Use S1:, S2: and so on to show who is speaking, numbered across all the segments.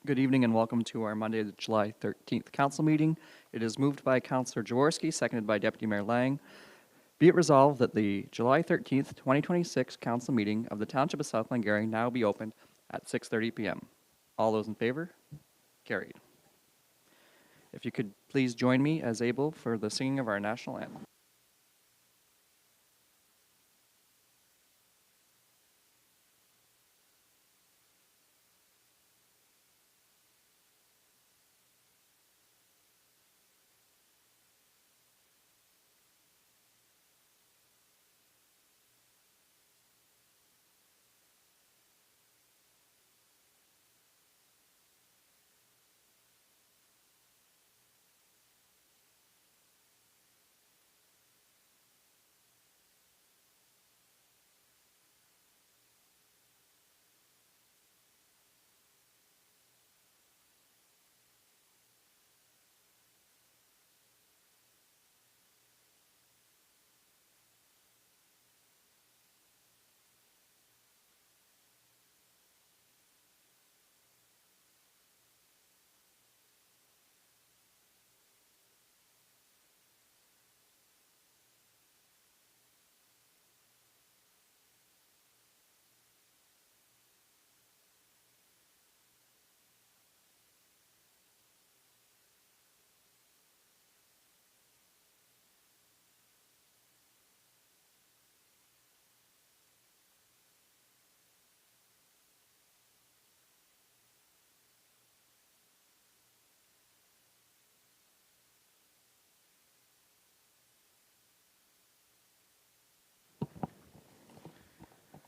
S1: Good evening and welcome to our Monday, July 13th council meeting. It is moved by Councillor Jaworski, seconded by Deputy Mayor Lang. Be it resolved that the July 13th, 2026 council meeting of the Township of South Glengarry now be opened at 6:30 p.m. All those in favor? Carried. If you could please join me as able for the singing of our national anthem.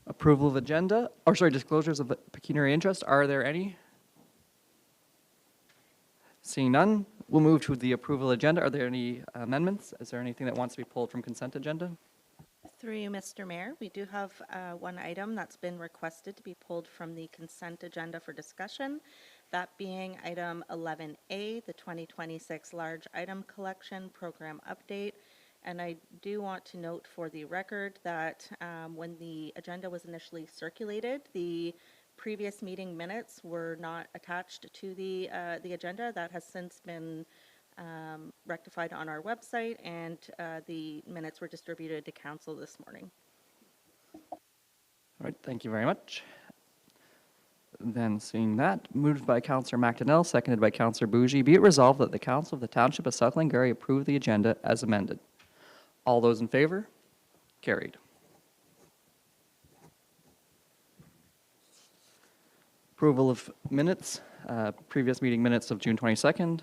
S1: Approval of agenda, disclosures of pecuniary interest. Are there any? Seeing none, we'll move to the approval agenda. Are there any amendments? Is there anything that wants to be pulled from consent agenda?
S2: Through you, Mr. Mayor, we do have one item that's been requested to be pulled from the consent agenda for discussion, that being item 11A, the 2026 Large Item Collection Program Update. And I do want to note for the record that when the agenda was initially circulated, the previous meeting minutes were not attached to the agenda. That has since been rectified on our website, and the minutes were distributed to council this morning.
S1: All right, thank you very much. Then seeing that, moved by Councillor McDonnell, seconded by Councillor Bougie, be it resolved that the Council of the Township of South Glengarry approve the agenda as amended. All those in favor? Carried. Approval of minutes, previous meeting minutes of June 22nd.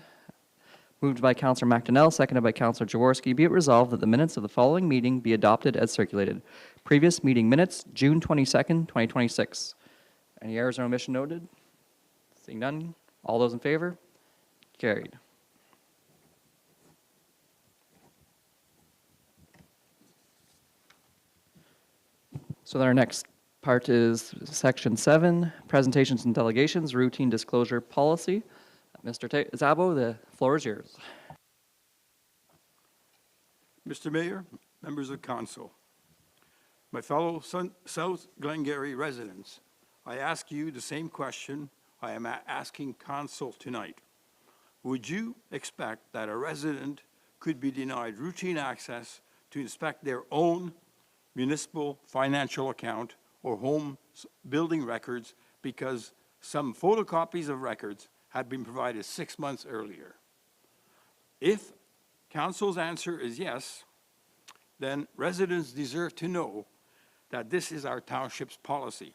S1: Moved by Councillor McDonnell, seconded by Councillor Jaworski. Be it resolved that the minutes of the following meeting be adopted as circulated. Previous meeting minutes, June 22nd, 2026. Any errors or omission noted? Seeing none. All those in favor? Carried. So then our next part is Section 7, Presentations and Delegations, Routine Disclosure Policy. Mr. Szabo, the floor is yours.
S3: Mr. Mayor, members of council, my fellow South Glengarry residents, I ask you the same question I am asking council tonight. Would you expect that a resident could be denied routine access to inspect their own municipal financial account or home building records because some photocopies of records had been provided 6 months earlier? If council's answer is yes, then residents deserve to know that this is our township's policy.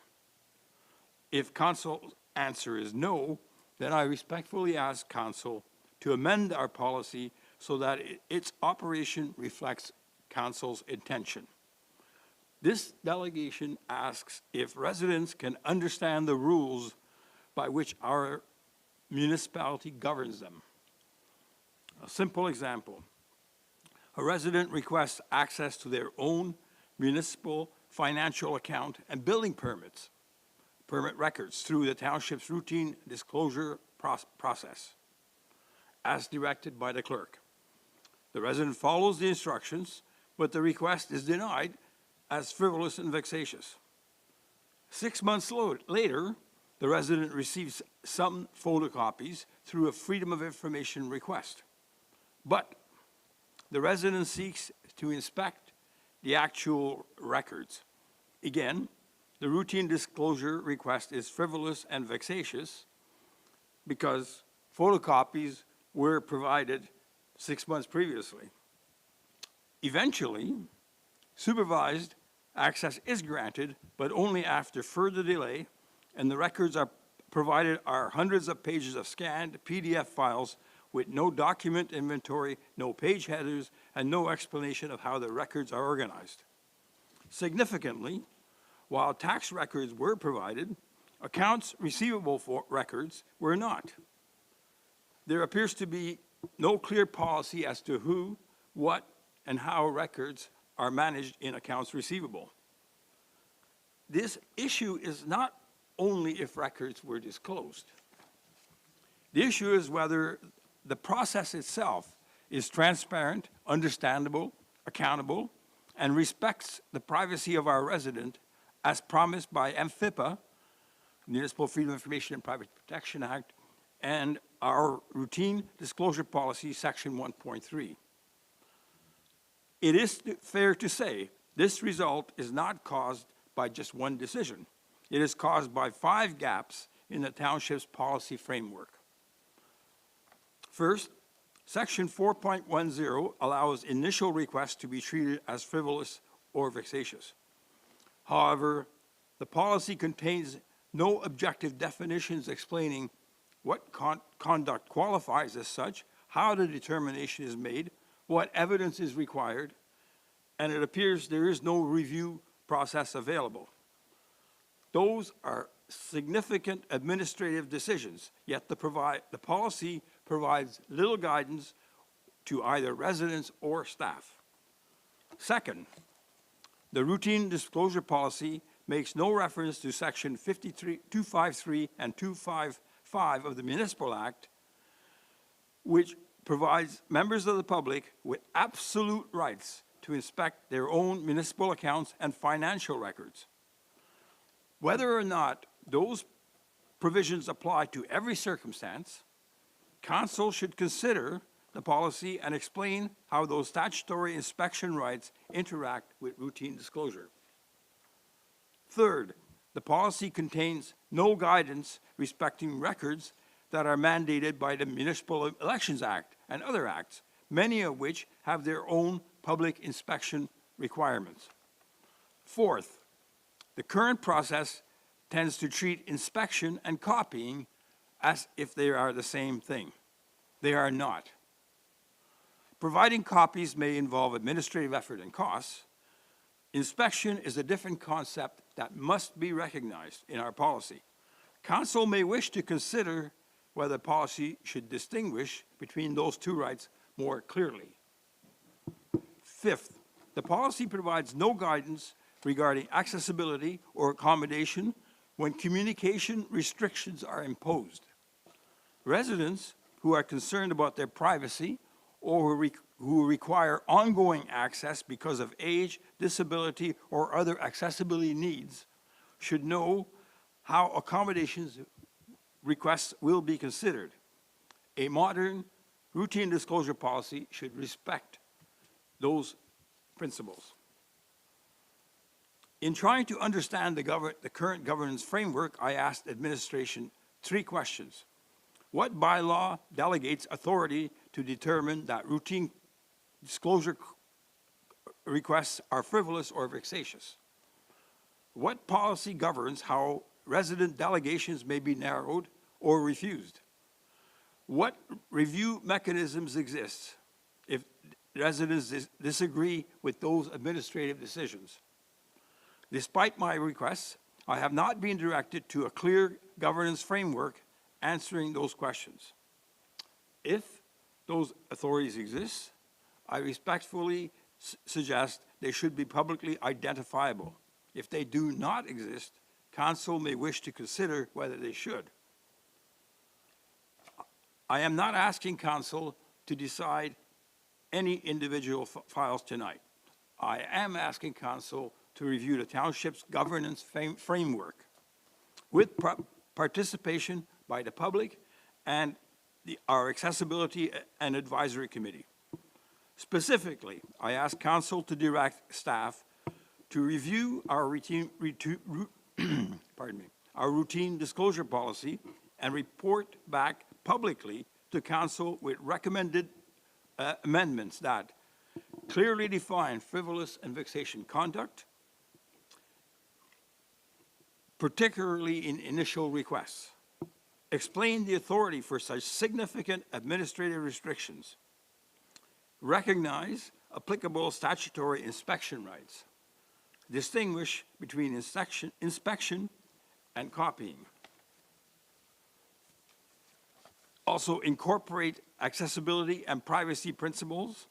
S3: If council's answer is no, then I respectfully ask council to amend our policy so that its operation reflects council's intention. This delegation asks if residents can understand the rules by which our municipality governs them. A simple example. A resident requests access to their own municipal financial account and building permit records through the township's routine disclosure process, as directed by the clerk. The resident follows the instructions, but the request is denied as frivolous and vexatious. 6 months later, the resident receives some photocopies through a Freedom of Information request. But the resident seeks to inspect the actual records. Again, the routine disclosure request is frivolous and vexatious because photocopies were provided 6 months previously. Eventually, supervised access is granted, but only after further delay, and the records are provided are hundreds of pages of scanned PDF files with no document inventory, no page headers, and no explanation of how the records are organized. Significantly, while tax records were provided, accounts receivable for records were not. There appears to be no clear policy as to who, what, and how records are managed in accounts receivable. This issue is not only if records were disclosed. The issue is whether the process itself is transparent, understandable, accountable, and respects the privacy of our resident as promised by MFIPA, Municipal Freedom of Information and Private Protection Act, and our Routine Disclosure Policy, Section 1.3. It is fair to say this result is not caused by just one decision. It is caused by 5 gaps in the township's policy framework. First, Section 4.10 allows initial requests to be treated as frivolous or vexatious. However, the policy contains no objective definitions explaining what conduct qualifies as such, how the determination is made, what evidence is required, and it appears there is no review process available. Those are significant administrative decisions, yet the policy provides little guidance to either residents or staff. Second, the routine disclosure policy makes no reference to Section 253 and 255 of the Municipal Act, which provides members of the public with absolute rights to inspect their own municipal accounts and financial records. Whether or not those provisions apply to every circumstance, Council should consider the policy and explain how those statutory inspection rights interact with routine disclosure. Third, the policy contains no guidance respecting records that are mandated by the Municipal Elections Act and other acts, many of which have their own public inspection requirements. Fourth, the current process tends to treat inspection and copying as if they are the same thing. They are not. Providing copies may involve administrative effort and costs. Inspection is a different concept that must be recognized in our policy. Council may wish to consider whether policy should distinguish between those two rights more clearly. Fifth, the policy provides no guidance regarding accessibility or accommodation when communication restrictions are imposed. Residents who are concerned about their privacy or who require ongoing access because of age, disability, or other accessibility needs should know how accommodations requests will be considered. A modern routine disclosure policy should respect those principles. In trying to understand the current governance framework, I asked administration 3 questions. What bylaw delegates authority to determine that routine disclosure requests are frivolous or vexatious? What policy governs how resident delegations may be narrowed or refused? What review mechanisms exist if residents disagree with those administrative decisions? Despite my requests, I have not been directed to a clear governance framework answering those questions. If those authorities exist, I respectfully suggest they should be publicly identifiable. If they do not exist, Council may wish to consider whether they should. I am not asking Council to decide any individual files tonight. I am asking Council to review the township's governance framework with participation by the public and our Accessibility and Advisory Committee. Specifically, I ask council to direct staff to review our our routine disclosure policy and report back publicly to council with recommended amendments that clearly define frivolous and vexatious conduct, particularly in initial requests, explain the authority for such significant administrative restrictions, recognize applicable statutory inspection rights, distinguish between inspection and copying. Also incorporate accessibility and privacy principles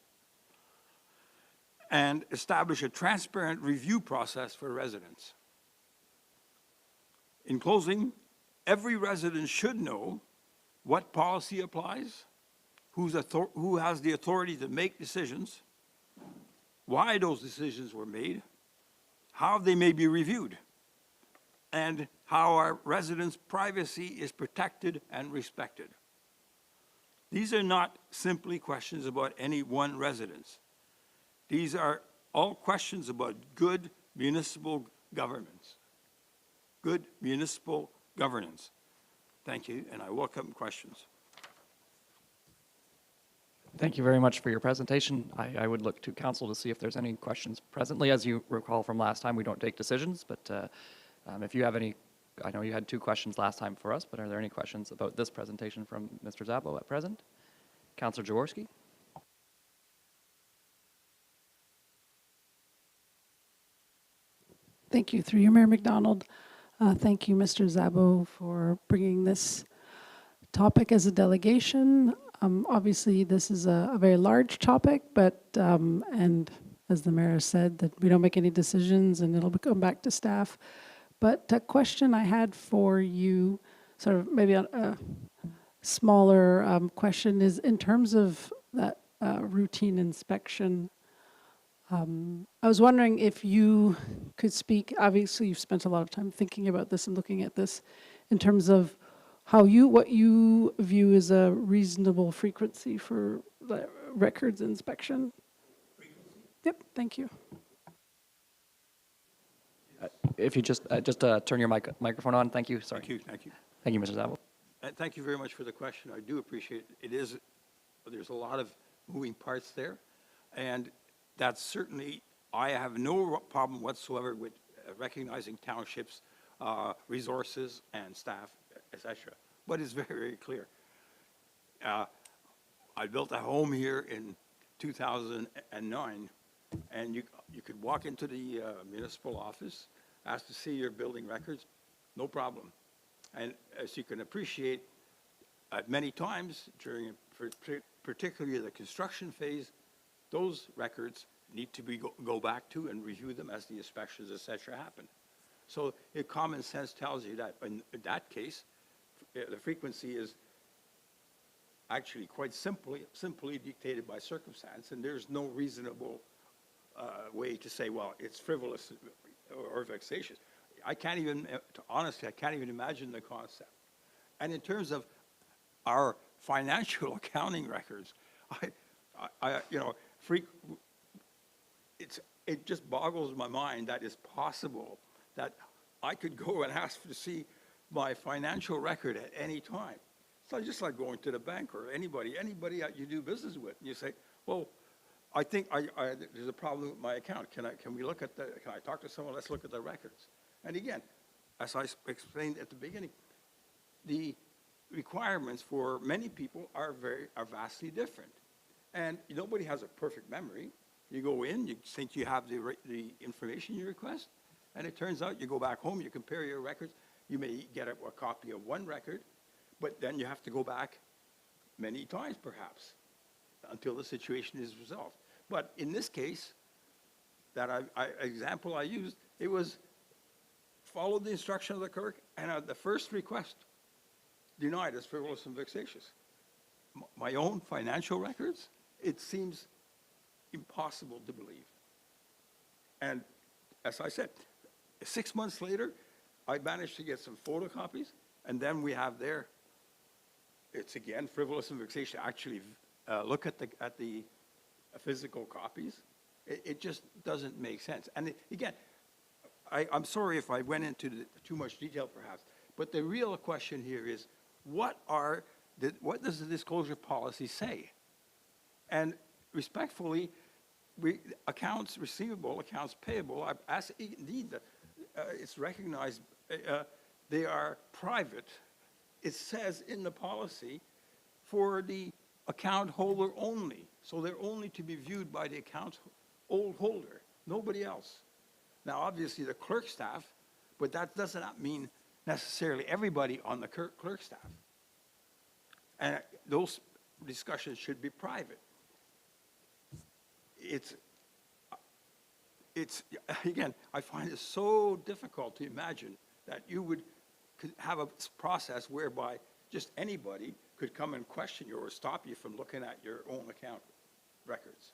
S3: and establish a transparent review process for residents. In closing, every resident should know what policy applies, who has the authority to make decisions, why those decisions were made, how they may be reviewed, and how our residents' privacy is protected and respected. These are not simply questions about any one residence. These are all questions about good municipal governance. Good municipal governance. Thank you, and I welcome questions.
S1: Thank you very much for your presentation. I would look to council to see if there's any questions presently. As you recall from last time, we don't take decisions, but if you have any, I know you had 2 questions last time for us, but are there any questions about this presentation from Mr. Szabo at present? Councillor Jaworski?
S4: Thank you. Through you, Mayor McDonald. Thank you, Mr. Szabo, for bringing this topic as a delegation. Obviously, this is a very large topic, but, and as the mayor said, that we don't make any decisions and it'll come back to staff. But a question I had for you, sort of maybe a smaller question, is in terms of that routine inspection. I was wondering if you could speak, obviously you've spent a lot of time thinking about this and looking at this in terms of what you view as a reasonable frequency for the records inspection. Yep, thank you.
S1: If you just turn your microphone on, thank you, sorry.
S3: Thank you, thank you.
S1: Thank you, Mr. Szabo.
S3: And thank you very much for the question. I do appreciate it. There's a lot of moving parts there. And that's certainly, I have no problem whatsoever with recognizing townships, resources and staff, etc. But it's very, very clear. I built a home here in 2009, and you could walk into the municipal office, ask to see your building records, no problem. And as you can appreciate, many times during, particularly the construction phase, those records need to go back to and review them as the inspections, et cetera, happen. So common sense tells you that in that case, the frequency is actually quite simply dictated by circumstance, and there's no reasonable way to say, well, it's frivolous or vexatious. I can't even, honestly, I can't even imagine the concept. And in terms of our financial accounting records, it just boggles my mind that it's possible that I could go and ask to see my financial record at any time. It's just like going to the bank or anybody that you do business with. And you say, well, I think there's a problem with my account. Can I talk to someone? Let's look at the records. And again, as I explained at the beginning, the requirements for many people are vastly different. And nobody has a perfect memory. You go in, you think you have the information you request, and it turns out you go back home, you compare your records, you may get a copy of one record, but then you have to go back many times perhaps until the situation is resolved. But in this case, that example I used, it was follow the instruction of the clerk, and the first request denied as frivolous and vexatious. My own financial records, it seems impossible to believe. And as I said, 6 months later, I managed to get some photocopies, And then we have there, it's again frivolous and vexatious. Actually, look at the physical copies. It just doesn't make sense. And again, I'm sorry if I went into too much detail perhaps, but the real question here is, what does the disclosure policy say? And respectfully, accounts receivable, accounts payable, indeed, it's recognized, they are private. It says in the policy for the account holder only. So they're only to be viewed by the account holder, nobody else. Now, obviously, the clerk staff, but that does not mean necessarily everybody on the clerk staff. And those discussions should be private. It's again, I find it so difficult to imagine that you could have a process whereby just anybody could come and question you or stop you from looking at your own account records.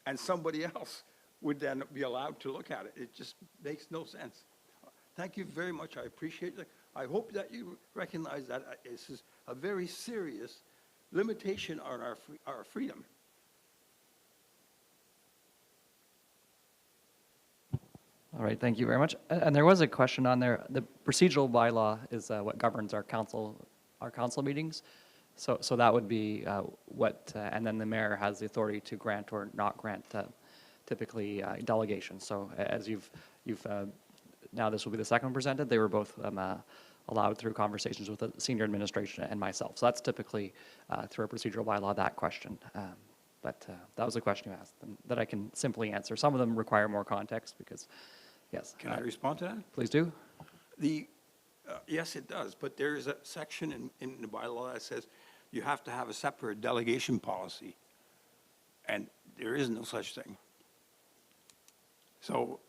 S3: And somebody else would then be allowed to look at it. It just makes no sense. Thank you very much. I appreciate it. I hope that you recognize that this is a very serious limitation on our freedom.
S1: All right, thank you very much. And there was a question on there. The procedural bylaw is what governs our council meetings. So that would be and then the mayor has the authority to grant or not grant typically delegations. So as you've now this will be the second one presented. They were both allowed through conversations with the senior administration and myself. So that's typically through a procedural bylaw, that question. But that was a question you asked that I can simply answer. Some of them require more context because, yes.
S3: Can I respond to that?
S1: Please do.
S3: Yes, it does, but there is a section in the bylaw that says you have to have a separate delegation policy, and there is no such thing. So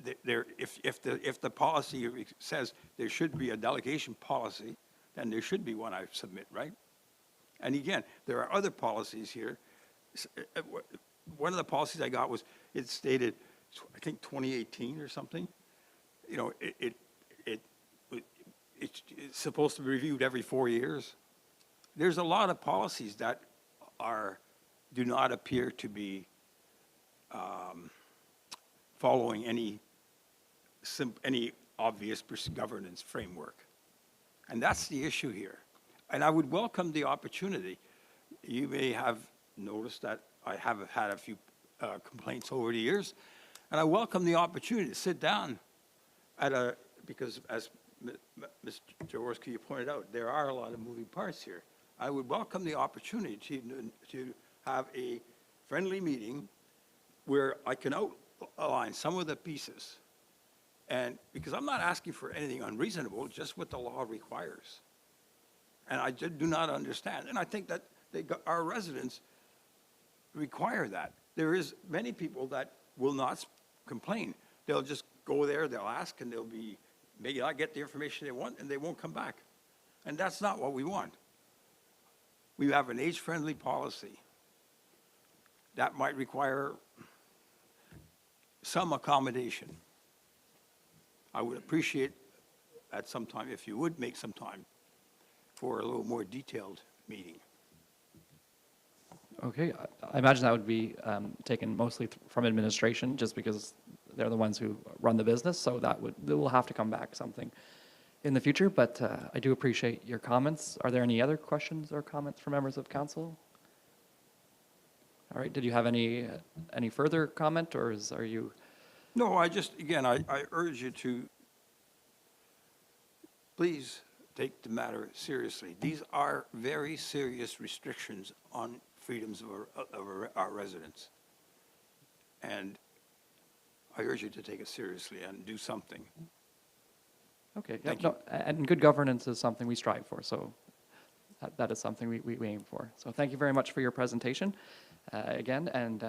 S3: if the policy says there should be a delegation policy, then there should be one, I submit, right? And again, there are other policies here. One of the policies I got was, it stated, I think 2018 or something. You know, it's supposed to be reviewed every 4 years. There's a lot of policies that do not appear to be following any obvious governance framework. And that's the issue here. And I would welcome the opportunity. You may have noticed that I have had a few complaints over the years, and I welcome the opportunity to sit down because as Mr. Jaworski, you pointed out, there are a lot of moving parts here. I would welcome the opportunity to have a friendly meeting where I can outline some of the pieces. And because I'm not asking for anything unreasonable, just what the law requires. And I do not understand. And I think that our residents require that. There is many people that will not complain. They'll just go there, they'll ask, and they'll maybe not get the information they want, and they won't come back. And that's not what we want. We have an age-friendly policy. That might require some accommodation. I would appreciate at some time, if you would make some time for a little more detailed meeting.
S1: Okay, I imagine that would be taken mostly from administration, just because they're the ones who run the business, so they will have to come back something in the future, but I do appreciate your comments. Are there any other questions or comments from members of council? All right, did you have any further comment, or are you?
S3: No, I urge you to please take the matter seriously. These are very serious restrictions on freedoms of our residents. And I urge you to take it seriously and do something.
S1: Okay,
S3: Thank
S1: no, and good governance is something we strive for, so that is something we aim for. So thank you very much for your presentation again, and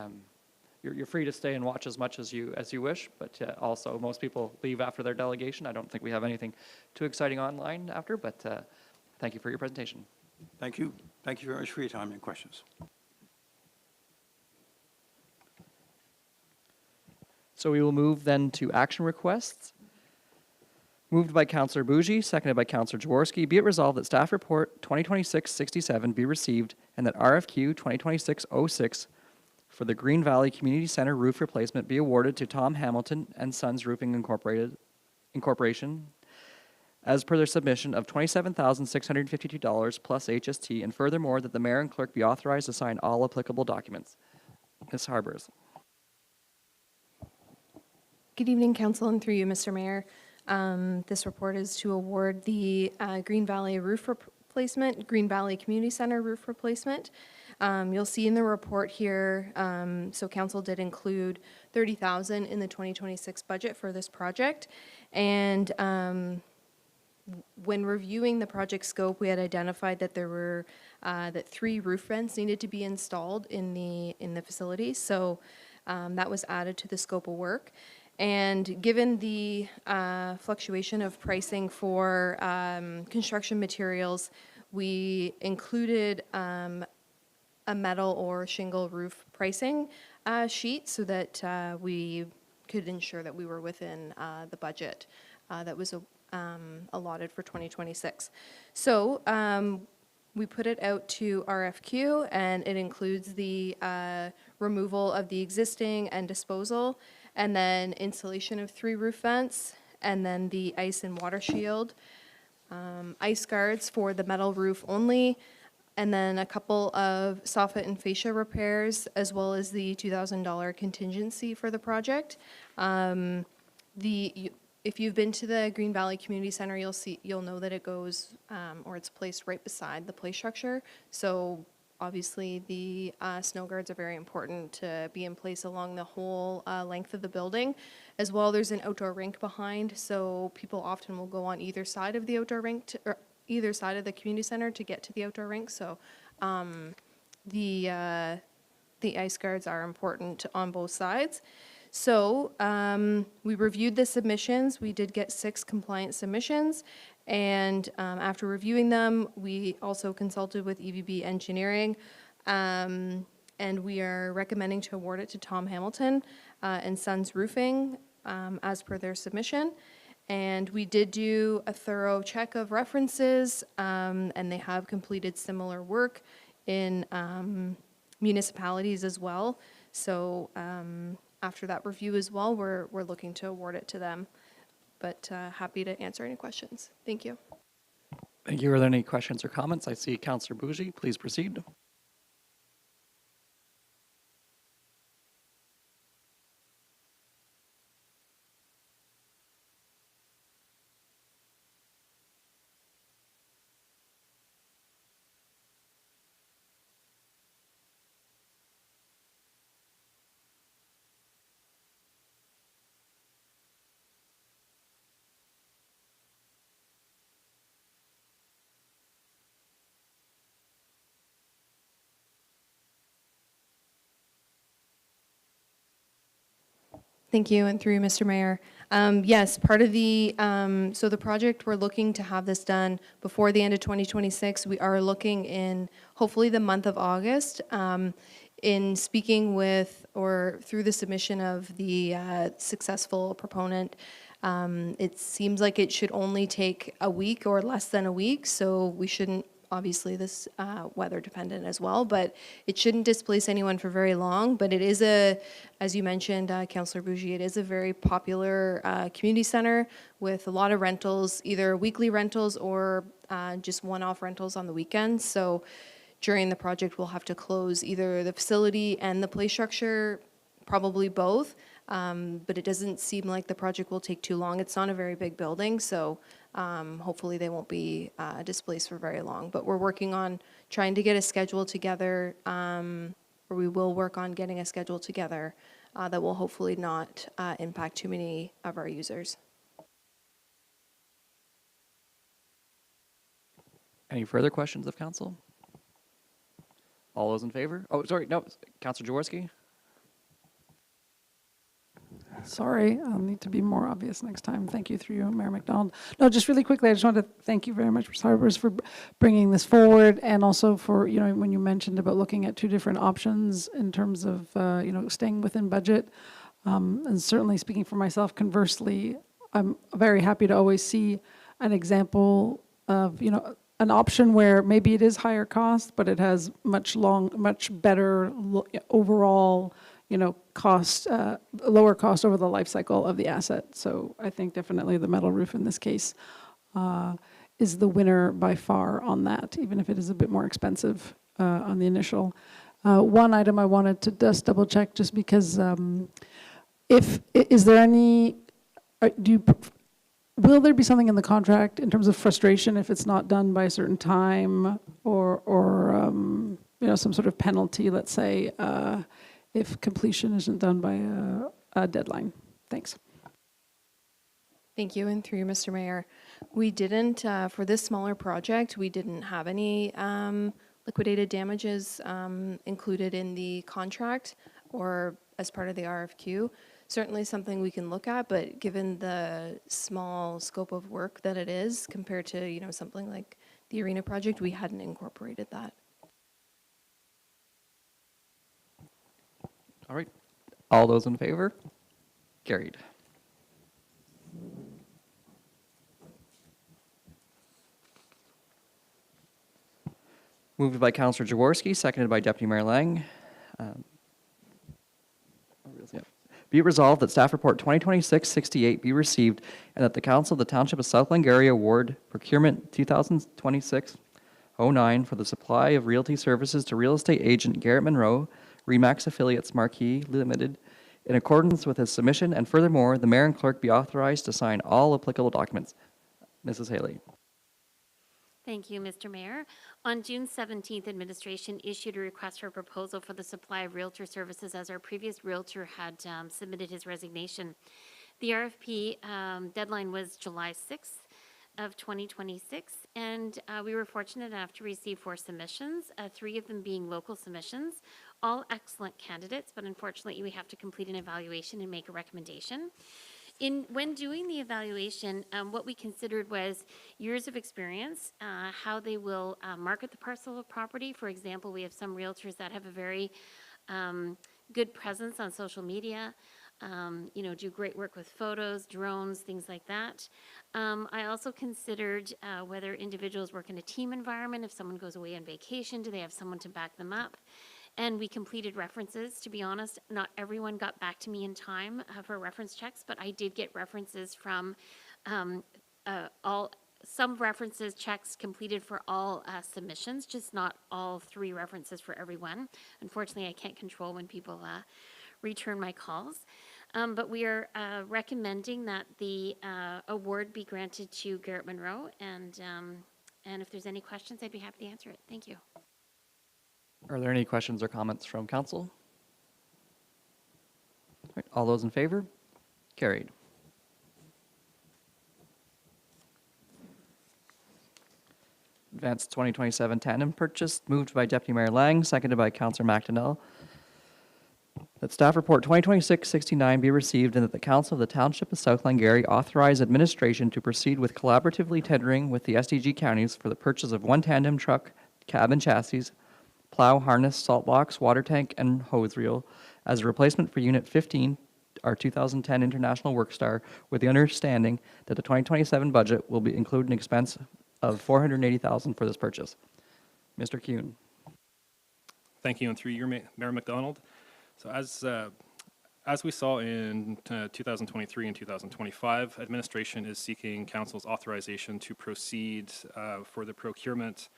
S1: you're free to stay and watch as much as you wish, but also most people leave after their delegation. I don't think we have anything too exciting online after, but thank you for your presentation.
S3: Thank you. Thank you very much for your time and questions.
S1: So we will move then to action requests. Moved by Counselor Bougie, seconded by Counselor Jaworski. Be it resolved that staff report 2026-67 be received and that RFQ 2026-06 for the Green Valley Community Center roof replacement be awarded to Tom Hamilton and Sons Roofing Incorporation as per their submission of $27,652 plus HST, and furthermore that the mayor and clerk be authorized to sign all applicable documents. Ms. Harbers.
S5: Good evening, Council, and through you, Mr. Mayor. This report is to award the Green Valley roof replacement, Green Valley Community Center roof replacement. You'll see in the report here, so Council did include $30,000 in the 2026 budget for this project. And when reviewing the project scope, we had identified that there were that 3 roof vents needed to be installed in the facility. So that was added to the scope of work. And given the fluctuation of pricing for construction materials, we included a metal or shingle roof pricing sheet so that we could ensure that we were within the budget that was allotted for 2026. So we put it out to RFQ, and it includes the removal of the existing and disposal, and then installation of 3 roof vents, and then the ice and water shield, ice guards for the metal roof only, and then a couple of soffit and fascia repairs, as well as the $2,000 contingency for the project. If you've been to the Green Valley Community Center, you'll know that it goes, or it's placed right beside the play structure. So obviously the snow guards are very important to be in place along the whole length of the building. As well, there's an outdoor rink behind, so people often will go on either side of the outdoor rink, or either side of the community center to get to the outdoor rink. So the ice guards are important on both sides. So we reviewed the submissions. We did get 6 compliant submissions. And after reviewing them, we also consulted with EVB Engineering. And we are recommending to award it to Tom Hamilton and Sons Roofing as per their submission. And we did do a thorough check of references, and they have completed similar work in municipalities as well. So after that review as well, we're looking to award it to them. But happy to answer any questions. Thank you.
S1: Thank you. Are there any questions or comments? I see Councillor Bougie. Please proceed.
S5: Thank you, and through you, Mr. Mayor. Yes, part of the, so the project, we're looking to have this done before the end of 2026. We are looking in hopefully the month of August. In speaking with, or through the submission of the successful proponent, it seems like it should only take a week or less than a week, so we shouldn't, obviously this weather dependent as well, but it shouldn't displace anyone for very long. But it is as you mentioned, Councillor Bougie, it is a very popular community center with a lot of rentals, either weekly rentals or just one-off rentals on the weekends. So during the project, we'll have to close either the facility and the play structure, probably both. But it doesn't seem like the project will take too long. It's not a very big building, so hopefully they won't be displaced for very long. But we're working on trying to get a schedule together, or we will work on getting a schedule together that will hopefully not impact too many of our users.
S1: Any further questions of council? All those in favor? Oh, sorry, no, Councillor Jaworski.
S4: Sorry, I'll need to be more obvious next time. Thank you, through you, Mayor McDonald. No, just really quickly, I just want to thank you very much, Ms. Harbers, for bringing this forward, and also for, you know, when you mentioned about looking at 2 different options in terms of, you know, staying within budget. And certainly speaking for myself, conversely, I'm very happy to always see an example of, an option where maybe it is higher cost, but it has much better overall, cost, lower cost over the life cycle of the asset. So I think definitely the metal roof in this case is the winner by far on that, even if it is a bit more expensive on the initial. One item I wanted to just double check, just because is there any, will there be something in the contract in terms of frustration if it's not done by a certain time, or some sort of penalty, let's say, if completion isn't done by a deadline? Thanks.
S5: Thank you, and through you, Mr. Mayor. We didn't, for this smaller project, we didn't have any liquidated damages included in the contract or as part of the RFQ. Certainly something we can look at, but given the small scope of work that it is compared to, something like the arena project, we hadn't incorporated that.
S1: All right. All those in favor? Carried. Moved by Councillor Jaworski, seconded by Deputy Mayor Lang. Be it resolved that staff report 2026-68 be received and that the Council of the Township of South Glengarry award procurement 2026-09 for the supply of realty services to real estate agent Garrett Monroe, Remax Affiliates Marquee Limited, in accordance with his submission, and furthermore, the mayor and clerk be authorized to sign all applicable documents. Mrs. Haley.
S6: Thank you, Mr. Mayor. On June 17th, administration issued a request for a proposal for the supply of realtor services as our previous realtor had submitted his resignation. The RFP deadline was July 6th of 2026, and we were fortunate enough to receive 4 submissions, 3 of them being local submissions, all excellent candidates, but unfortunately we have to complete an evaluation and make a recommendation. When doing the evaluation, what we considered was years of experience, how they will market the parcel of property. For example, we have some realtors that have a very good presence on social media, do great work with photos, drones, things like that. I also considered whether individuals work in a team environment. If someone goes away on vacation, do they have someone to back them up? And we completed references. To be honest, not everyone got back to me in time for reference checks, but I did get references from some references checks completed for all submissions, just not all 3 references for everyone. Unfortunately, I can't control when people return my calls. But we are recommending that the award be granted to Garrett Monroe, and if there's any questions, I'd be happy to answer it. Thank you.
S1: Are there any questions or comments from council? All right, all those in favor? Carried. Advanced 2027 tandem purchase, moved by Deputy Mayor Lang, seconded by Councillor McDonnell. That staff report 2026-69 be received and that the Council of the Township of South Glengarry authorize administration to proceed with collaboratively tendering with the SDG counties for the purchase of 1 tandem truck, cab and chassis, plow, harness, salt box, water tank, and hose reel as a replacement for Unit 15, our 2010 International Workstar, with the understanding that the 2027 budget will be include an expense of $480,000 for this purchase. Mr. Kuhn.
S7: Thank you, and through your Mayor McDonald. So as we saw in 2023 and 2025, administration is seeking council's authorization to proceed for the procurement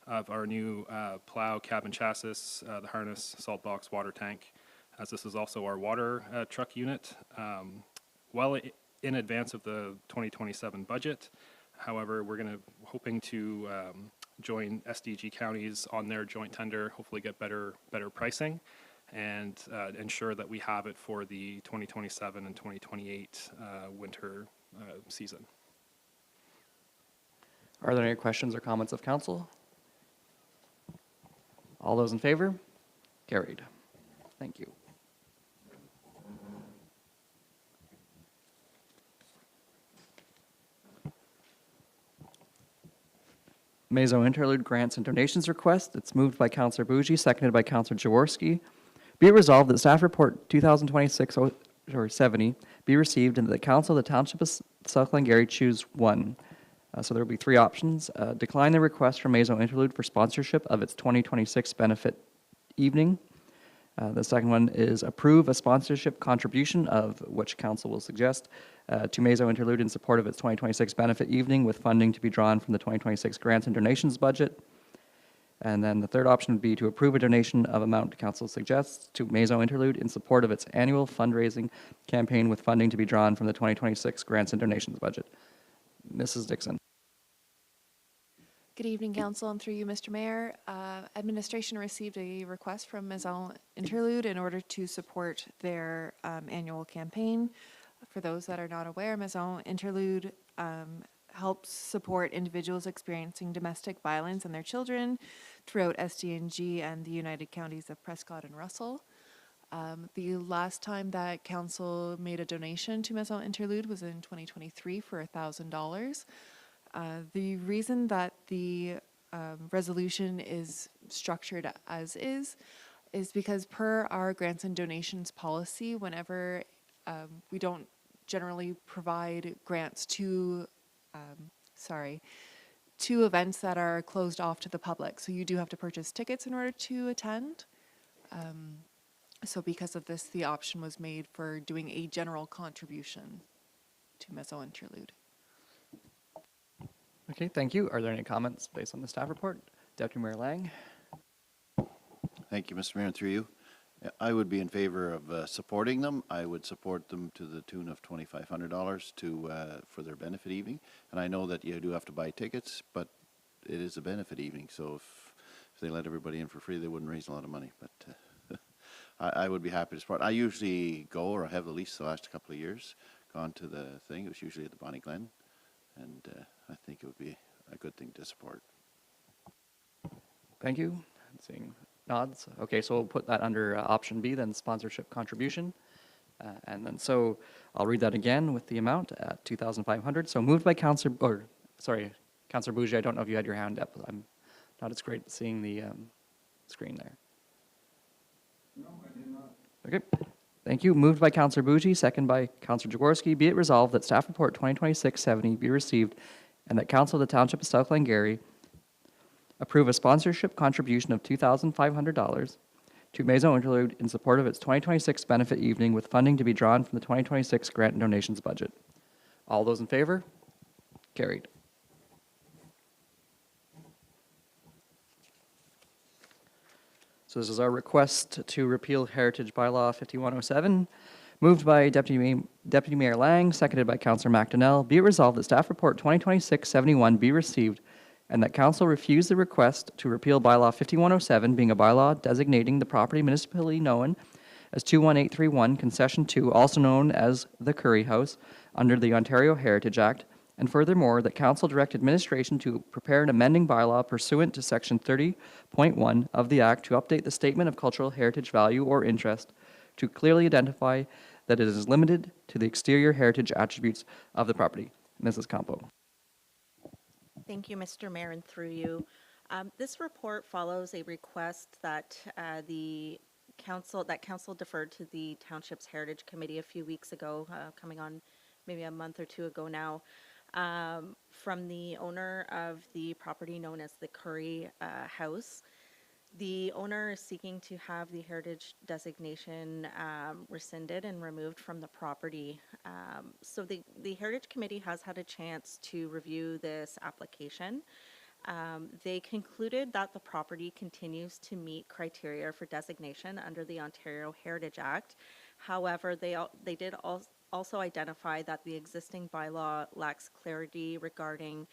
S7: of our new plow, cab and chassis, the harness, salt box, water tank, as this is also our water truck unit, well in advance of the 2027 budget. However, we're hoping to join SDG counties on their joint tender, hopefully get better pricing, and ensure that we have it for the 2027 and 2028 winter season.
S1: Are there any questions or comments of council? All those in favor? Carried. Thank you. Mazo Interlude Grants and Donations Request. It's moved by Councillor Bougie, seconded by Councillor Jaworski. Be it resolved that staff report 2026-70 be received and that the Council of the Township of South Glengarry, choose one. So there will be three options. Decline the request from Maison Interlude for sponsorship of its 2026 benefit evening. The second one is approve a sponsorship contribution of which council will suggest to Maison Interlude in support of its 2026 benefit evening with funding to be drawn from the 2026 grants and donations budget. And then the third option would be to approve a donation of amount council suggests to Maison Interlude in support of its annual fundraising campaign with funding to be drawn from the 2026 grants and donations budget. Mrs. Dixon.
S8: Good evening, Council, and through you, Mr. Mayor. Administration received a request from Maison Interlude in order to support their annual campaign. For those that are not aware, Maison Interlude helps support individuals experiencing domestic violence and their children throughout SDNG and the United Counties of Prescott and Russell. The last time that Council made a donation to Maison Interlude was in 2023 for $1,000. The reason that the resolution is structured as is because per our grants and donations policy, whenever we don't generally provide grants to events that are closed off to the public. So you do have to purchase tickets in order to attend. So because of this, the option was made for doing a general contribution to Maison Interlude.
S1: Okay, thank you. Are there any comments based on the staff report? Deputy Mayor Lang.
S9: Thank you, Mr. Mayor, and through you. I would be in favor of supporting them. I would support them to the tune of $2,500 for their benefit evening. And I know that you do have to buy tickets, but it is a benefit evening. So if they let everybody in for free, they wouldn't raise a lot of money. But I would be happy to support. I usually go, or I have at least the last couple of years, gone to the thing. It was usually at the Bonnie Glen. And I think it would be a good thing to support.
S1: Thank you. Seeing nods. Okay, so we'll put that under option B, then sponsorship contribution. And then so I'll read that again with the amount at $2,500. So moved by Councillor Bougee. I don't know if you had your hand up. I'm not as great at seeing the screen there. No, I did not. Okay. Thank you. Moved by Councillor Bougee, second by Councillor Jaworski. Be it resolved that Staff Report 2026-70 be received and that Council of the Township of South Glengarry approve a sponsorship contribution of $2,500 to Maison Interlude in support of its 2026 benefit evening with funding to be drawn from the 2026 grant and donations budget. All those in favor? Carried. So this is our request to repeal Heritage Bylaw 5107, moved by Deputy Mayor Lang, seconded by Councillor McDonnell. Be it resolved that Staff Report 2026-71 be received and that Council refuse the request to repeal Bylaw 5107, being a bylaw designating the property municipally known as 21831 Concession 2, also known as the Curry House, under the Ontario Heritage Act, and furthermore, that Council direct administration to prepare an amending bylaw pursuant to Section 30.1 of the Act to update the Statement of Cultural Heritage Value or Interest to clearly identify that it is limited to the exterior heritage attributes of the property. Mrs. Campo.
S2: Thank you, Mr. Mayor, and through you. This report follows a request that council deferred to the Township's Heritage Committee a few weeks ago, coming on maybe a month or two ago now, from the owner of the property known as the Curry House. The owner is seeking to have the heritage designation rescinded and removed from the property. So the Heritage Committee has had a chance to review this application. They concluded that the property continues to meet criteria for designation under the Ontario Heritage Act. However, they did also identify that the existing bylaw lacks clarity regarding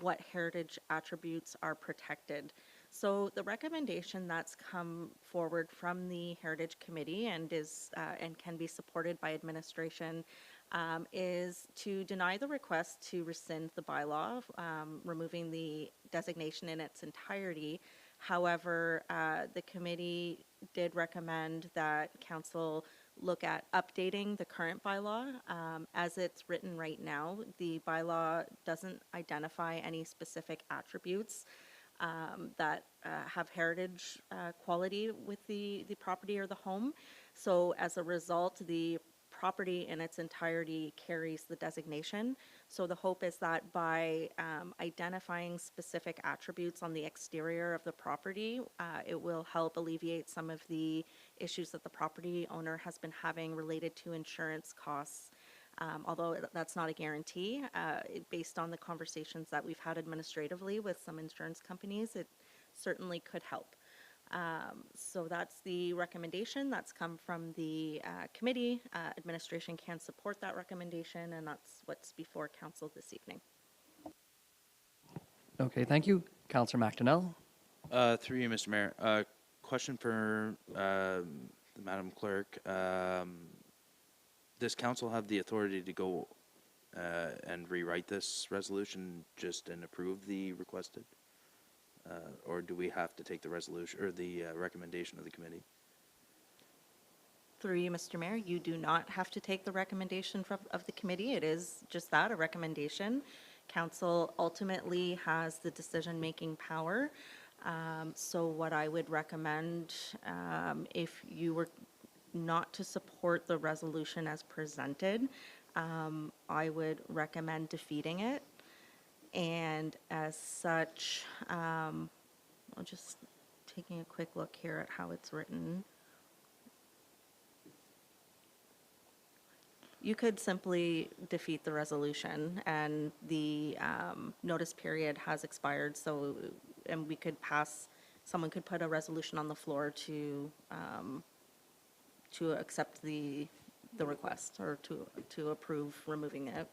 S2: what heritage attributes are protected. So the recommendation that's come forward from the Heritage Committee and can be supported by administration is to deny the request to rescind the bylaw, removing the designation in its entirety. However, the committee did recommend that council look at updating the current bylaw. As it's written right now, the bylaw doesn't identify any specific attributes that have heritage quality with the property or the home. So as a result, the property in its entirety carries the designation. So the hope is that by identifying specific attributes on the exterior of the property, it will help alleviate some of the issues that the property owner has been having related to insurance costs. Although that's not a guarantee, based on the conversations that we've had administratively with some insurance companies, it certainly could help. So that's the recommendation that's come from the committee. Administration can support that recommendation, and that's what's before council this evening.
S1: Okay, thank you. Councillor McDonnell.
S10: Through you, Mr. Mayor. Question for the Madam Clerk. Does council have the authority to go and rewrite this resolution just and approve the requested? Or do we have to take the resolution or the recommendation of the committee?
S2: Through you, Mr. Mayor, you do not have to take the recommendation of the committee. It is just that, a recommendation. Council ultimately has the decision-making power. So what I would recommend, if you were not to support the resolution as presented, I would recommend defeating it. And as such, I'm just taking a quick look here at how it's written. You could simply defeat the resolution, and the notice period has expired, so, and we could pass, someone could put a resolution on the floor to accept the request, or to approve removing it.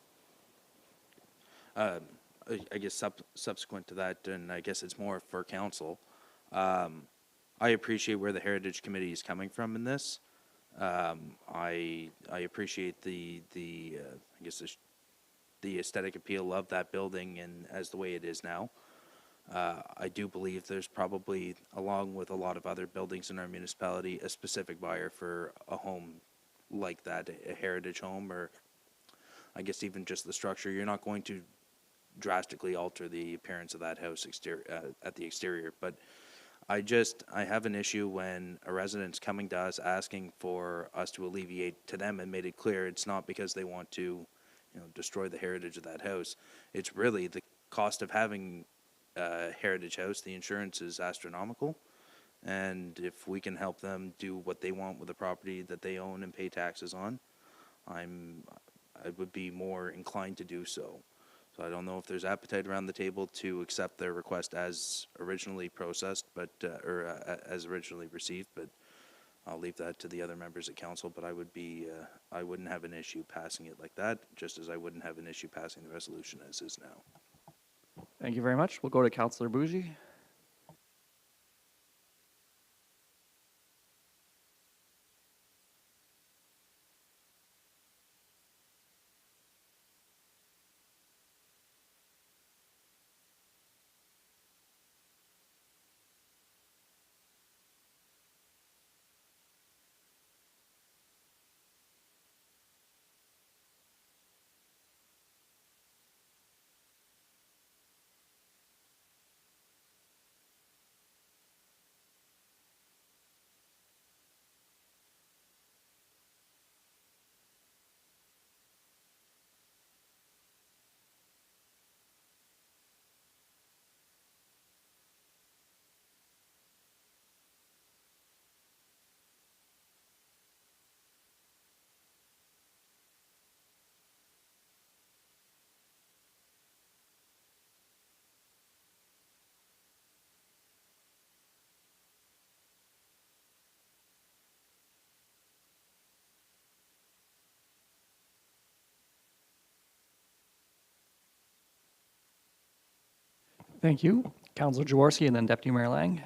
S10: I guess subsequent to that, and I guess it's more for council, I appreciate where the Heritage Committee is coming from in this. I appreciate the I guess the aesthetic appeal of that building and as the way it is now. I do believe there's probably, along with a lot of other buildings in our municipality, a specific buyer for a home like that, a heritage home, or I guess even just the structure. You're not going to drastically alter the appearance of that house at the exterior, but I have an issue when a resident's coming to us asking for us to alleviate to them and made it clear it's not because they want to, destroy the heritage of that house. It's really the cost of having a heritage house. The insurance is astronomical, and if we can help them do what they want with the property that they own and pay taxes on, I would be more inclined to do so. So I don't know if there's appetite around the table to accept their request as originally processed, as originally received, but I'll leave that to the other members of council. But I wouldn't have an issue passing it like that, just as I wouldn't have an issue passing the resolution as is now.
S1: Thank you very much. We'll go to Councillor Bougie. Thank you. Councillor Jaworski and then Deputy Mayor Lang.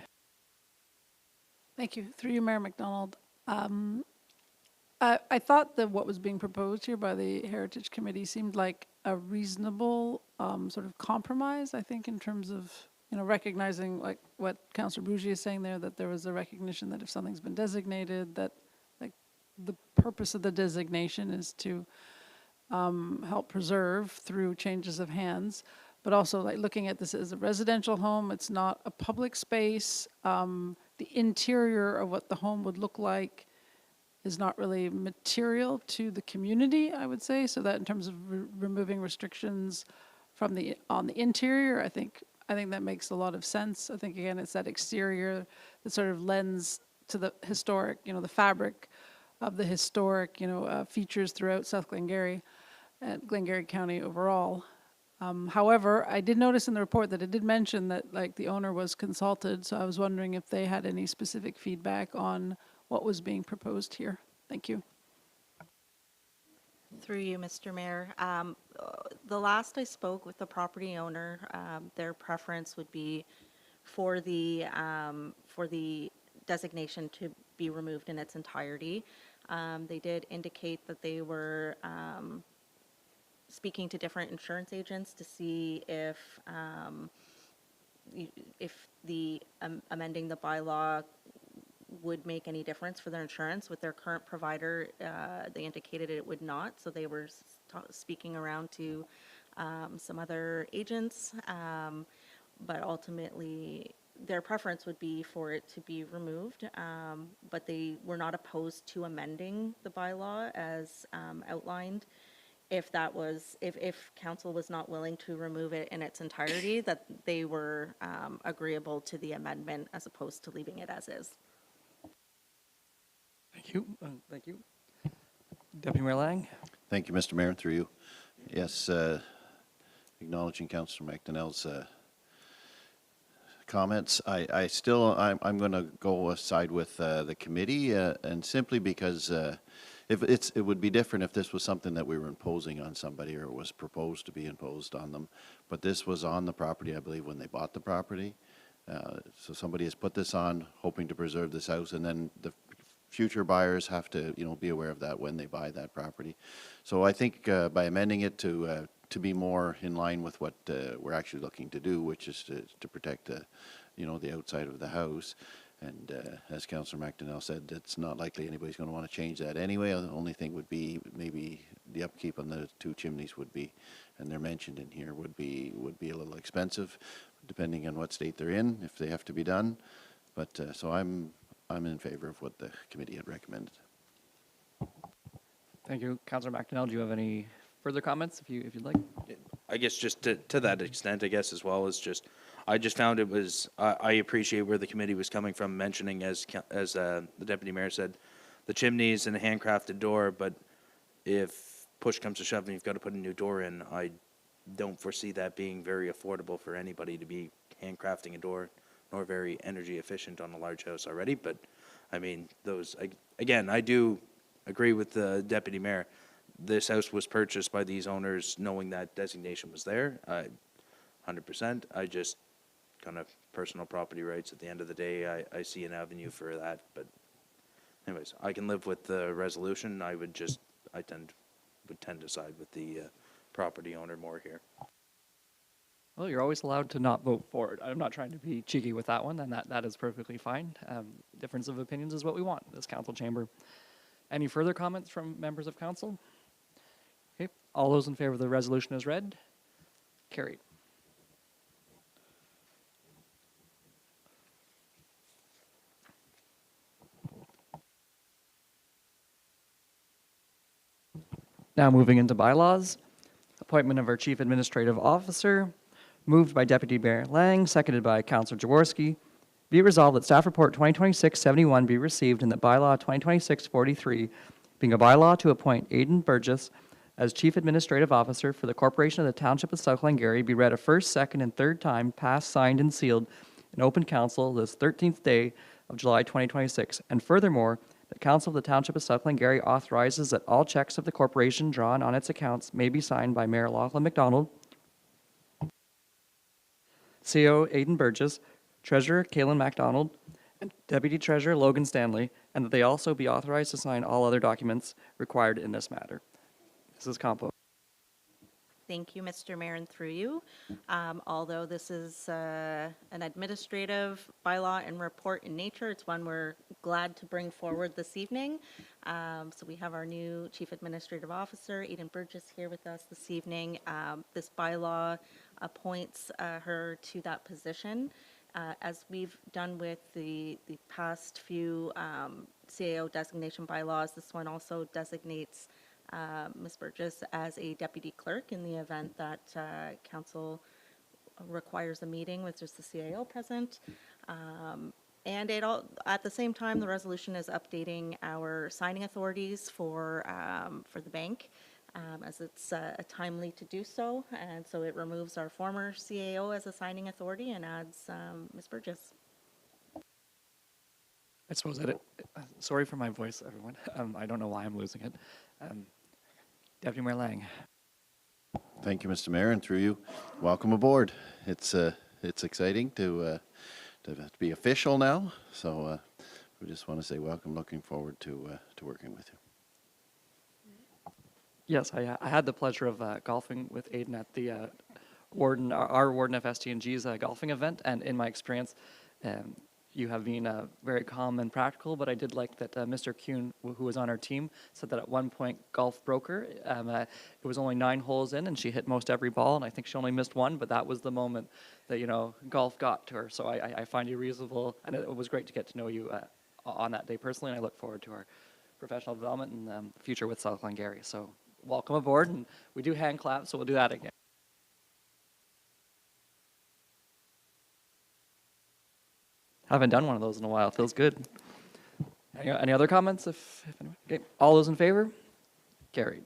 S4: Thank you. Through you, Mayor McDonald. I thought that what was being proposed here by the Heritage Committee seemed like a reasonable sort of compromise, I think, in terms of, recognizing like what Councillor Bougie is saying there, that there was a recognition that if something's been designated, that like the purpose of the designation is to help preserve through changes of hands, but also like looking at this as a residential home. It's not a public space. The interior of what the home would look like is not really material to the community, I would say. So that in terms of removing restrictions from on the interior, I think that makes a lot of sense. I think again, it's that exterior that sort of lends to the historic, the fabric of the historic, features throughout South Glengarry and Glengarry County overall. However, I did notice in the report that it did mention that like the owner was consulted, so I was wondering if they had any specific feedback on what was being proposed here. Thank you.
S2: Through you, Mr. Mayor. The last I spoke with the property owner, their preference would be for the designation to be removed in its entirety. They did indicate that they were speaking to different insurance agents to see if the amending the bylaw would make any difference for their insurance. With their current provider, they indicated it would not, so they were speaking around to some other agents, but ultimately their preference would be for it to be removed, but they were not opposed to amending the bylaw as outlined. If council was not willing to remove it in its entirety, that they were agreeable to the amendment as opposed to leaving it as is.
S1: Thank you. Thank you. Deputy Mayor Lang?
S9: Thank you, Mr. Mayor, through you. Yes, acknowledging Councillor McDonnell's comments. I'm going to go aside with the committee, and simply because it would be different if this was something that we were imposing on somebody or it was proposed to be imposed on them. But this was on the property, I believe, when they bought the property. So somebody has put this on, hoping to preserve this house, and then the future buyers have to, be aware of that when they buy that property. So I think by amending it to be more in line with what we're actually looking to do, which is to protect the outside of the house. And as Councillor McDonnell said, it's not likely anybody's going to want to change that anyway. The only thing would be maybe the upkeep on the two chimneys would be, and they're mentioned in here, would be a little expensive, depending on what state they're in, if they have to be done. But so I'm in favor of what the committee had recommended.
S1: Thank you. Councillor McDonnell, do you have any further comments if you'd like?
S10: I guess just to that extent, I guess, as well as just, I just found it was, I appreciate where the committee was coming from, mentioning, as the deputy mayor said, the chimneys and the handcrafted door, but if push comes to shove and you've got to put a new door in, I don't foresee that being very affordable for anybody to be handcrafting a door, nor very energy efficient on a large house already. But I mean, again, I do agree with the deputy mayor. This house was purchased by these owners knowing that designation was there. 100%. I just kind of personal property rights at the end of the day. I see an avenue for that. But anyways, I can live with the resolution. I would tend to side with the property owner more here.
S1: Well, you're always allowed to not vote for it. I'm not trying to be cheeky with that one, and that is perfectly fine. Difference of opinions is what we want in this council chamber. Any further comments from members of council? Okay, all those in favor of the resolution as read? Carried. Now moving into bylaws. Appointment of our Chief Administrative Officer, moved by Deputy Mayor Lang, seconded by Councillor Jaworski. Be it resolved that Staff Report 2026-71 be received and that Bylaw 2026-43, being a bylaw to appoint Aidan Burgess as Chief Administrative Officer for the Corporation of the Township of South Glengarry, be read a first, second, and third time, passed, signed, and sealed in open council this 13th day of July 2026. And furthermore, the Council of the Township of South Glengarry authorizes that all checks of the corporation drawn on its accounts may be signed by Mayor Lachlan McDonald, CO Aidan Burgess, Treasurer Kaylin MacDonald, and Deputy Treasurer Logan Stanley, and that they also be authorized to sign all other documents required in this matter. Mrs. Campo.
S2: Thank you, Mr. Mayor, and through you. Although this is an administrative bylaw and report in nature, it's one we're glad to bring forward this evening. So we have our new Chief Administrative Officer, Aidan Burgess, here with us this evening. This bylaw appoints her to that position. As we've done with the past few CAO designation bylaws, this one also designates Ms. Burgess as a deputy clerk in the event that council requires a meeting with just the CAO present. And at the same time, the resolution is updating our signing authorities for the bank, as it's timely to do so. And so it removes our former CAO as a signing authority and adds Ms. Burgess.
S1: I suppose that sorry for my voice, everyone. I don't know why I'm losing it. Deputy Mayor Lang.
S9: Thank you, Mr. Mayor, and through you, welcome aboard. It's exciting to be official now, so we just want to say welcome. Looking forward to working with you.
S1: Yes, I had the pleasure of golfing with Aiden at the our Warden of STNG's golfing event, and in my experience, you have been very calm and practical, but I did like that Mr. Kuhn, who was on our team, said that at one point golf broke her. It was only 9 holes in, and she hit most every ball, and I think she only missed one, but that was the moment that, golf got to her. So I find you reasonable, and it was great to get to know you on that day personally, and I look forward to our professional development and the future with South Glengarry. So welcome aboard, and we do hand clap, so we'll do that again. Haven't done one of those in a while. Feels good. Any other comments? If anyone? Okay. All those in favor? Carried.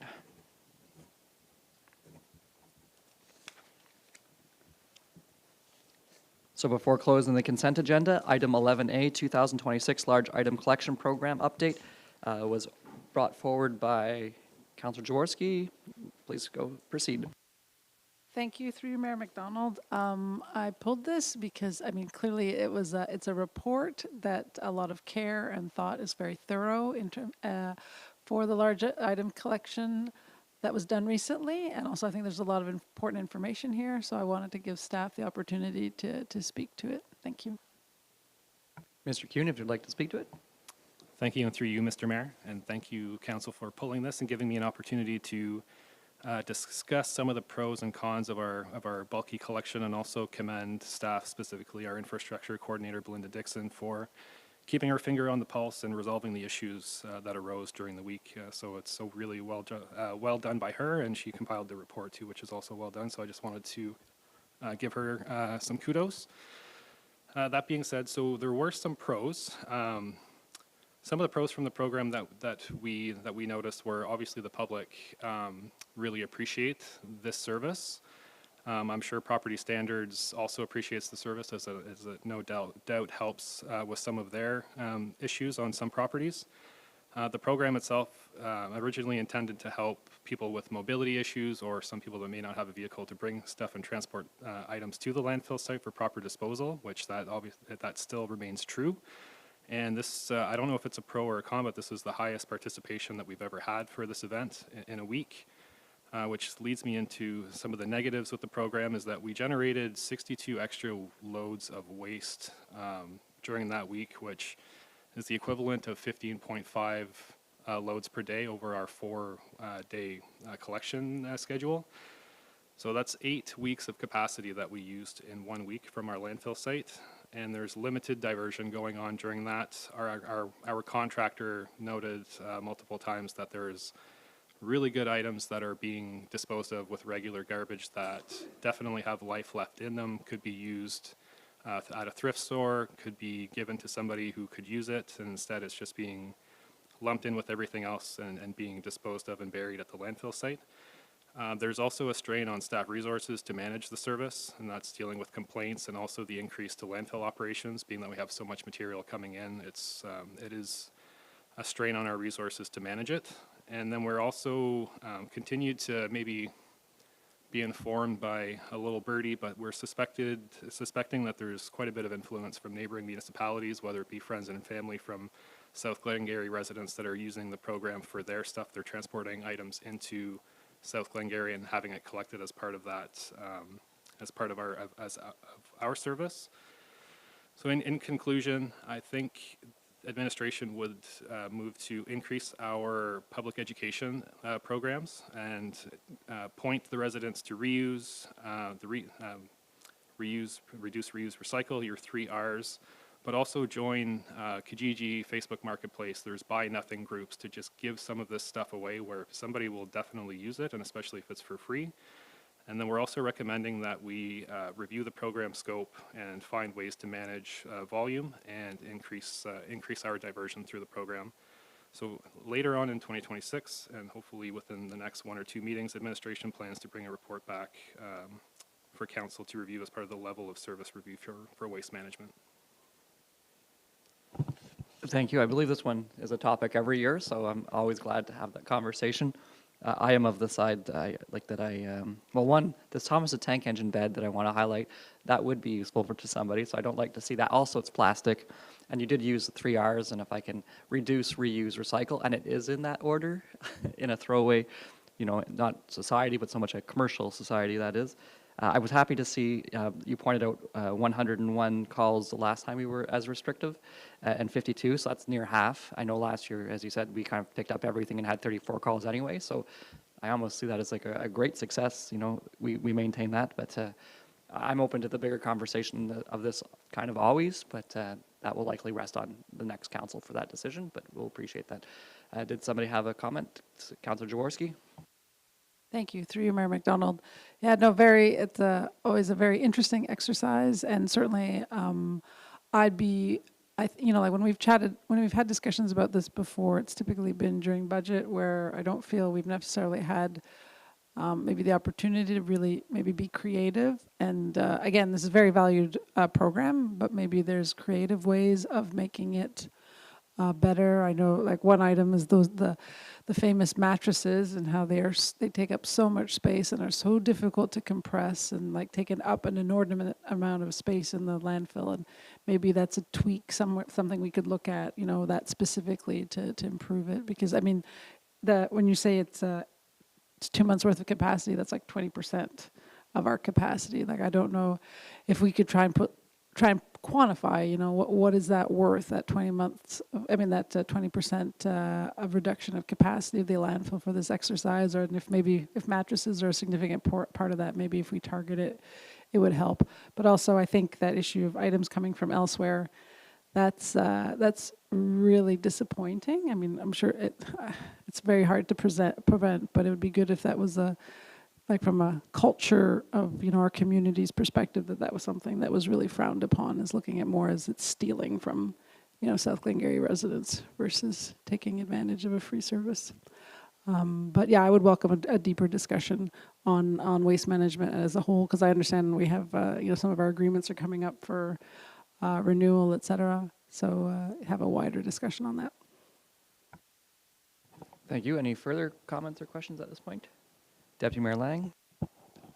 S1: So before closing the consent agenda, item 11A, 2026 Large Item Collection Program Update was brought forward by Councillor Jaworski. Please proceed.
S4: Thank you, through you, Mayor McDonald. I pulled this because, clearly it's a report that a lot of care and thought is very thorough for the large item collection that was done recently. And also I think there's a lot of important information here. So I wanted to give staff the opportunity to speak to it. Thank you.
S1: Mr. Kuhn, if you'd like to speak to it.
S7: Thank you, and through you, Mr. Mayor, and thank you, Council, for pulling this and giving me an opportunity to discuss some of the pros and cons of our bulky collection, and also commend staff, specifically our infrastructure coordinator, Belinda Dixon, for keeping her finger on the pulse and resolving the issues that arose during the week. So it's so really well done by her, and she compiled the report too, which is also well done. So I just wanted to give her some kudos. That being said, so there were some pros. Some of the pros from the program that we noticed were obviously the public really appreciate this service. I'm sure Property Standards also appreciates the service, as it no doubt helps with some of their issues on some properties. The program itself originally intended to help people with mobility issues, or some people that may not have a vehicle to bring stuff and transport items to the landfill site for proper disposal, which that still remains true. And this, I don't know if it's a pro or a con, but this is the highest participation that we've ever had for this event in a week, which leads me into some of the negatives with the program. Is that we generated 62 extra loads of waste during that week, which is the equivalent of 15.5 loads per day over our 4-day collection schedule. So that's 8 weeks of capacity that we used in 1 week from our landfill site. And there's limited diversion going on during that. Our contractor noted multiple times that there's really good items that are being disposed of with regular garbage that definitely have life left in them, could be used at a thrift store, could be given to somebody who could use it, and instead it's just being lumped in with everything else and being disposed of and buried at the landfill site. There's also a strain on staff resources to manage the service, and that's dealing with complaints and also the increase to landfill operations, being that we have so much material coming in. It is a strain on our resources to manage it. And then we're also continued to maybe be informed by a little birdie, but we're suspecting that there's quite a bit of influence from neighboring municipalities, whether it be friends and family from South Glengarry residents that are using the program for their stuff. They're transporting items into South Glengarry and having it collected as part of that, as part of our service. So in conclusion, I think administration would move to increase our public education programs and point the residents to reuse, reuse, reduce, reuse, recycle, your 3 Rs, but also join Kijiji, Facebook Marketplace. There's buy nothing groups to just give some of this stuff away where somebody will definitely use it, and especially if it's for free. And then we're also recommending that we review the program scope and find ways to manage volume and increase our diversion through the program. So later on in 2026, and hopefully within the next 1 or 2 meetings, administration plans to bring a report back for council to review as part of the level of service review for waste management.
S1: Thank you. I believe this one is a topic every year, so I'm always glad to have that conversation. I am of the side well, one, this Thomas the Tank Engine bed that I want to highlight, that would be useful to somebody, so I don't like to see that. Also, it's plastic, and you did use the 3 Rs, and if I can reduce, reuse, recycle, and it is in that order, in a throwaway, not society, but so much a commercial society that is. I was happy to see you pointed out 101 calls the last time we were as restrictive, and 52, so that's near half. I know last year, as you said, we kind of picked up everything and had 34 calls anyway, so I almost see that as like a great success. We maintain that, but I'm open to the bigger conversation of this kind of always, but that will likely rest on the next council for that decision, but we'll appreciate that. Did somebody have a comment? Councillor Jaworski?
S4: Thank you. Through you, Mayor McDonald. Yeah, no, it's always a very interesting exercise, and certainly like when we've had discussions about this before, it's typically been during budget where I don't feel we've necessarily had maybe the opportunity to really maybe be creative. And again, this is a very valued program, but maybe there's creative ways of making it better. I know, like, one item is the famous mattresses and how they take up so much space and are so difficult to compress and like taking up an inordinate amount of space in the landfill. And maybe that's a tweak something we could look at, that specifically to improve it. Because I mean, when you say it's 2 months worth of capacity, that's like 20% of our capacity. Like, I don't know if we could try and quantify, what is that worth, that 20 months, that 20% of reduction of capacity of the landfill for this exercise, or if mattresses are a significant part of that, maybe if we target it, it would help. But also, I think that issue of items coming from elsewhere, that's really disappointing. I mean, I'm sure it's very hard to prevent, but it would be good if that was from a culture of our community's perspective, that was something that was really frowned upon, is looking at more as it's stealing from South Glengarry residents versus taking advantage of a free service. But yeah, I would welcome a deeper discussion on waste management as a whole, because I understand we have some of our agreements are coming up for renewal, et cetera. So have a wider discussion on that.
S1: Thank you. Any further comments or questions at this point? Deputy Mayor Lang?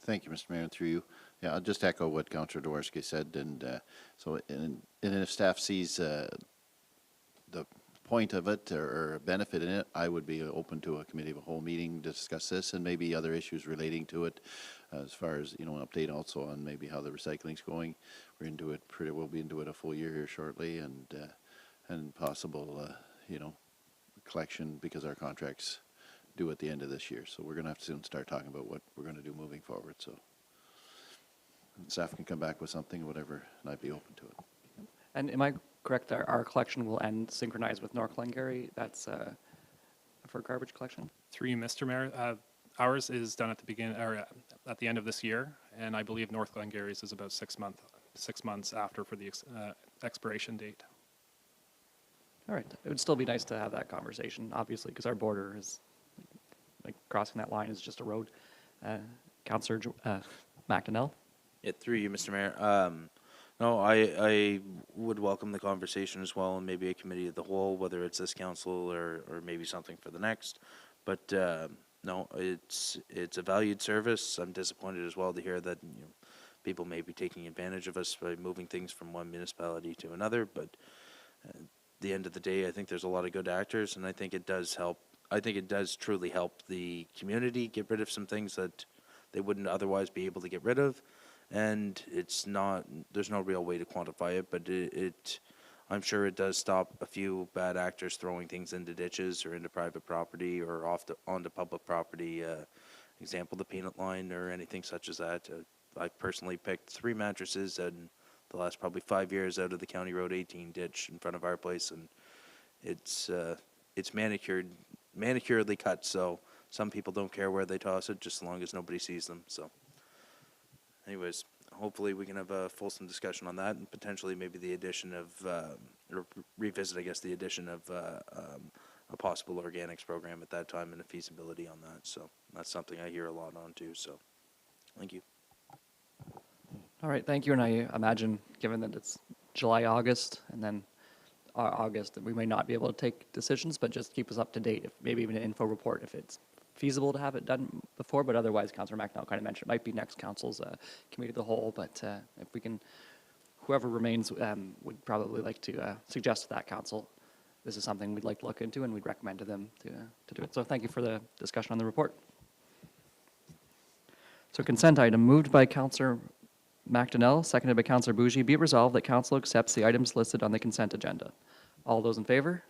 S9: Thank you, Mr. Mayor, and through you. Yeah, I'll just echo what Councillor Jaworski said, and if staff sees the point of it or a benefit in it, I would be open to a committee of a whole meeting to discuss this and maybe other issues relating to it, as far as an update also on maybe how the recycling's going. We'll be into it a full year here shortly, and possible collection, because our contracts due at the end of this year. So we're going to have to soon start talking about what we're going to do moving forward. So staff can come back with something, whatever, and I'd be open to it.
S1: And am I correct, our collection will end synchronized with North Glengarry? That's for garbage collection?
S7: Through you, Mr. Mayor, ours is done at the beginning, or at the end of this year, and I believe North Glengarry's is about 6 months after for the expiration date.
S1: All right. It would still be nice to have that conversation, obviously, because our border is, like, crossing that line is just a road. Councillor McDonnell?
S10: Yeah, through you, Mr. Mayor. No, I would welcome the conversation as well, and maybe a committee of the whole, whether it's this council or maybe something for the next. But no, it's a valued service. I'm disappointed as well to hear that people may be taking advantage of us by moving things from one municipality to another. But at the end of the day, I think there's a lot of good actors, and I think it does help. I think it does truly help the community get rid of some things that they wouldn't otherwise be able to get rid of. And there's no real way to quantify it, but I'm sure it does stop a few bad actors throwing things into ditches or into private property or onto public property. Example, the peanut line or anything such as that. I've personally picked 3 mattresses in the last probably 5 years out of the County Road 18 ditch in front of our place, and it's manicuredly cut, so some people don't care where they toss it, just as long as nobody sees them. So, anyways, hopefully we can have a fulsome discussion on that, and potentially maybe the addition of, or revisit, I guess, the addition of a possible organics program at that time and a feasibility on that. So that's something I hear a lot on too. So, thank you.
S1: All right, thank you. And I imagine, given that it's July, August, and then August, that we may not be able to take decisions, but just keep us up to date, if maybe even an info report if it's feasible to have it done before. But otherwise, Councillor McNall kind of mentioned it might be next council's committee of the whole. But if we can, whoever remains would probably like to suggest to that council, this is something we'd like to look into, and we'd recommend to them to do it. So thank you for the discussion on the report. So consent item moved by Councillor McDonnell, seconded by Councillor Bougie. Be it resolved that council accepts the items listed on the consent agenda. All those in favor?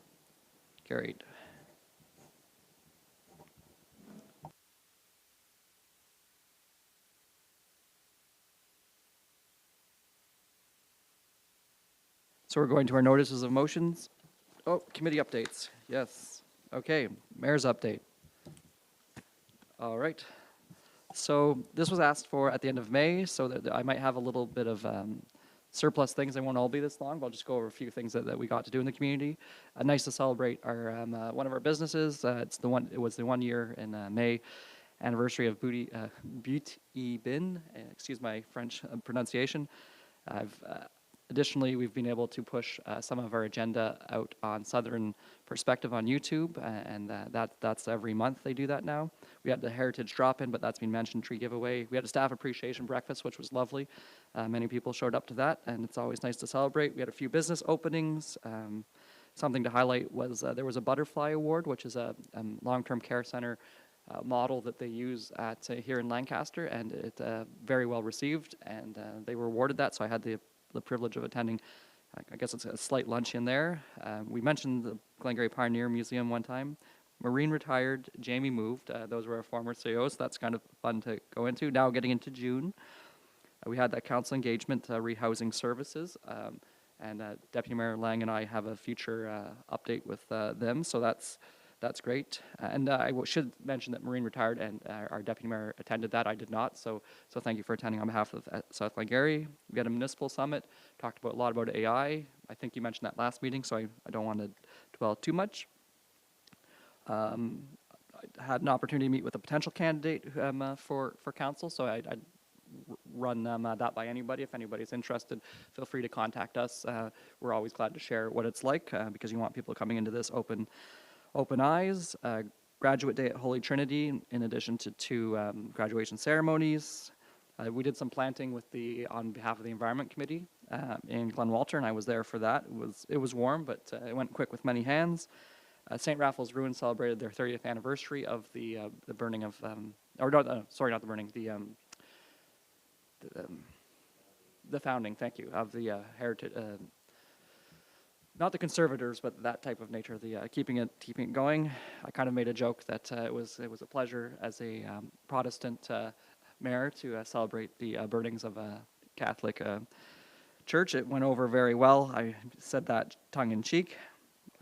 S1: Carried. So we're going to our notices of motions. Oh, committee updates. Yes. Okay, mayor's update. All right. So this was asked for at the end of May, so that I might have a little bit of surplus things. They won't all be this long, but I'll just go over a few things that we got to do in the community. Nice to celebrate our one of our businesses. It was the 1 year in May anniversary of Butte Bin. Excuse my French pronunciation. Additionally, we've been able to push some of our agenda out on Southern Perspective on YouTube, and that's every month they do that now. We had the Heritage Drop-In, but that's been mentioned, tree giveaway. We had a staff appreciation breakfast, which was lovely. Many people showed up to that, and it's always nice to celebrate. We had a few business openings. Something to highlight was there was a Butterfly Award, which is a long-term care center model that they use at here in Lancaster, and it very well received, and they were awarded that, so I had the privilege of attending. I guess it's a slight luncheon there. We mentioned the Glengarry Pioneer Museum one time. Maureen retired, Jamie moved. Those were our former CEOs, so that's kind of fun to go into. Now getting into June, we had that council engagement, rehousing services, and Deputy Mayor Lang and I have a future update with them, so that's great. And I should mention that Maureen retired and our Deputy Mayor attended that. I did not, so thank you for attending on behalf of South Glengarry. We had a municipal summit, talked a lot about AI. I think you mentioned that last meeting, so I don't want to dwell too much. I had an opportunity to meet with a potential candidate for council, so I'd run that by anybody. If anybody's interested, feel free to contact us. We're always glad to share what it's like because you want people coming into this open eyes. Graduate Day at Holy Trinity, in addition to 2 graduation ceremonies. We did some planting on behalf of the Environment Committee in Glen Walter, and I was there for that. It was warm, but it went quick with many hands. St. Raphael's Ruins celebrated their 30th anniversary of the burning of, sorry, not the burning, the founding. Thank you, of the heritage. Not the conservators, but that type of nature, the keeping it going. I kind of made a joke that it was a pleasure as a Protestant mayor to celebrate the burnings of a Catholic church. It went over very well. I said that tongue in cheek.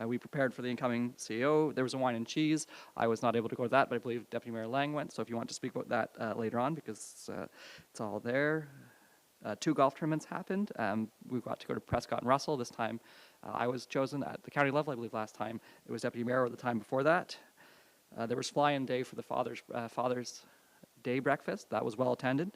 S1: We prepared for the incoming CEO. There was a wine and cheese. I was not able to go to that, but I believe Deputy Mayor Lang went. So if you want to speak about that later on, because it's all there. 2 golf tournaments happened. We got to go to Prescott and Russell. This time I was chosen at the county level. I believe last time it was Deputy Mayor, or the time before that. There was Fly-In Day for the Father's Day breakfast. That was well attended.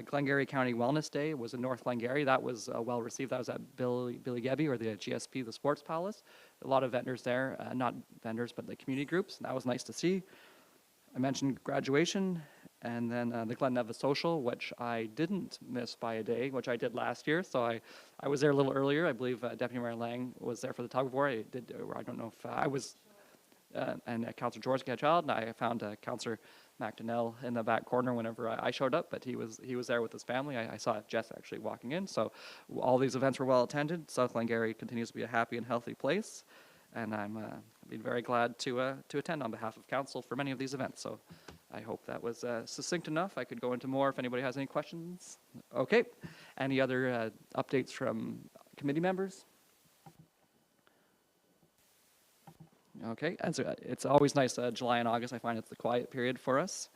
S1: Glengarry County Wellness Day was in North Glengarry. That was well received. That was at Billy Gebby, or the GSP, the Sports Palace. A lot of vendors there, not vendors, but the community groups. That was nice to see. I mentioned graduation, and then the Glen Nevis Social, which I didn't miss by a day, which I did last year. So I was there a little earlier. I believe Deputy Mayor Lang was there for the tug of war. I don't know if I was, and Councillor George Child, and I found Councillor McDonnell in the back corner whenever I showed up, but he was there with his family. I saw Jess actually walking in. So all these events were well attended. South Glengarry continues to be a happy and healthy place, and I'm been very glad to attend on behalf of council for many of these events. So I hope that was succinct enough. I could go into more if anybody has any questions. Okay. Any other updates from committee members? Okay. And so it's always nice, July and August, I find it's the quiet period for us.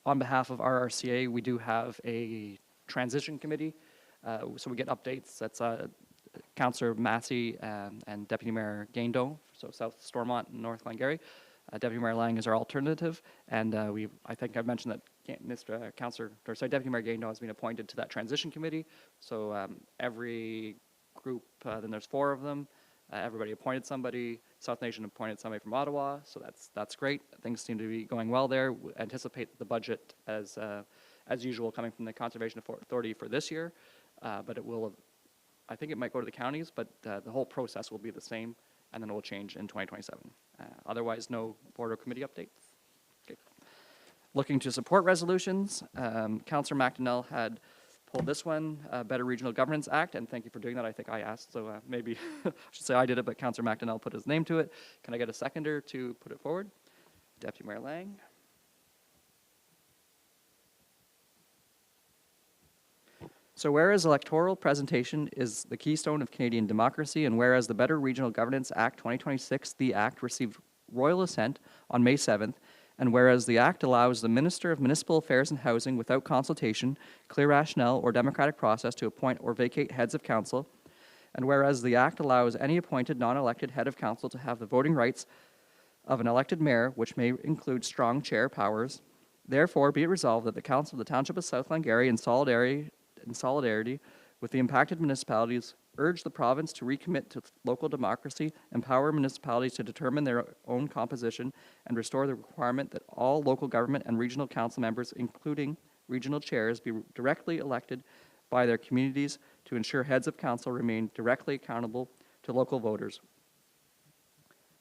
S1: On behalf of RRCA, we do have a transition committee. So we get updates. That's Councillor Massey and Deputy Mayor Gaindo, so South Stormont and North Glengarry. Deputy Mayor Lang is our alternative, and I think I've mentioned that Deputy Mayor Gaindo has been appointed to that transition committee. So every group, then there's 4 of them. Everybody appointed somebody. South Nation appointed somebody from Ottawa, so that's great. Things seem to be going well there. We anticipate the budget as usual coming from the Conservation Authority for this year, but it will. I think it might go to the counties, but the whole process will be the same, and then it will change in 2027. Otherwise, no board or committee updates. Okay. Looking to support resolutions, Councillor McDonnell had pulled this one, Better Regional Governance Act, and thank you for doing that. I think I asked, so maybe I should say I did it, but Councillor McDonnell put his name to it. Can I get a seconder to put it forward? Deputy Mayor Lang. So whereas electoral presentation is the keystone of Canadian democracy, and whereas the Better Regional Governance Act 2026, the Act, received royal assent on May 7th, and whereas the Act allows the Minister of Municipal Affairs and Housing, without consultation, clear rationale, or democratic process, to appoint or vacate heads of council, and whereas the Act allows any appointed non-elected head of council to have the voting rights of an elected mayor, which may include strong chair powers, therefore be it resolved that the Council of the Township of South Glengarry, in solidarity with the impacted municipalities, urge the province to recommit to local democracy, empower municipalities to determine their own composition, and restore the requirement that all local government and regional council members, including regional chairs, be directly elected by their communities to ensure heads of council remain directly accountable to local voters.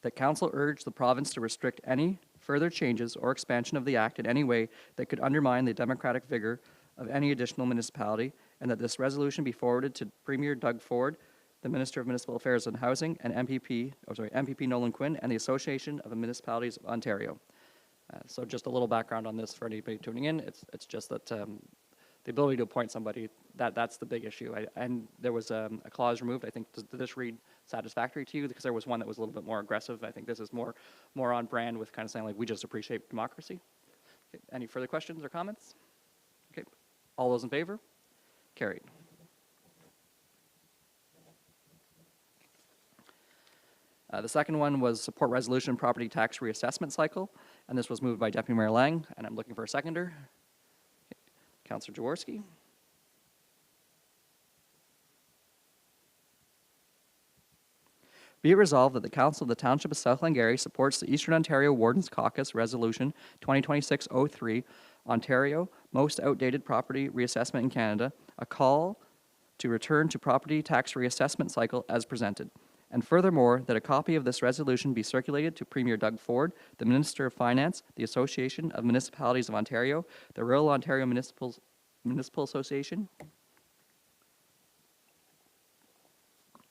S1: That council urge the province to restrict any further changes or expansion of the Act in any way that could undermine the democratic vigor of any additional municipality, and that this resolution be forwarded to Premier Doug Ford, the Minister of Municipal Affairs and Housing, and MPP Nolan Quinn, and the Association of the Municipalities of Ontario. So just a little background on this for anybody tuning in. It's just that the ability to appoint somebody, that's the big issue. And there was a clause removed. I think, did this read satisfactory to you? Because there was one that was a little bit more aggressive. I think this is more on brand with kind of saying like, we just appreciate democracy. Okay. Any further questions or comments? Okay. All those in favor? Carried. The second one was support resolution property tax reassessment cycle, and this was moved by Deputy Mayor Lang, and I'm looking for a seconder. Okay. Councillor Jaworski. Be it resolved that the Council of the Township of South Glengarry supports the Eastern Ontario Wardens Caucus Resolution 2026-03, Ontario, Most Outdated Property Reassessment in Canada, a call to return to property tax reassessment cycle as presented. And furthermore, that a copy of this resolution be circulated to Premier Doug Ford, the Minister of Finance, the Association of Municipalities of Ontario, the Rural Ontario Municipal Association,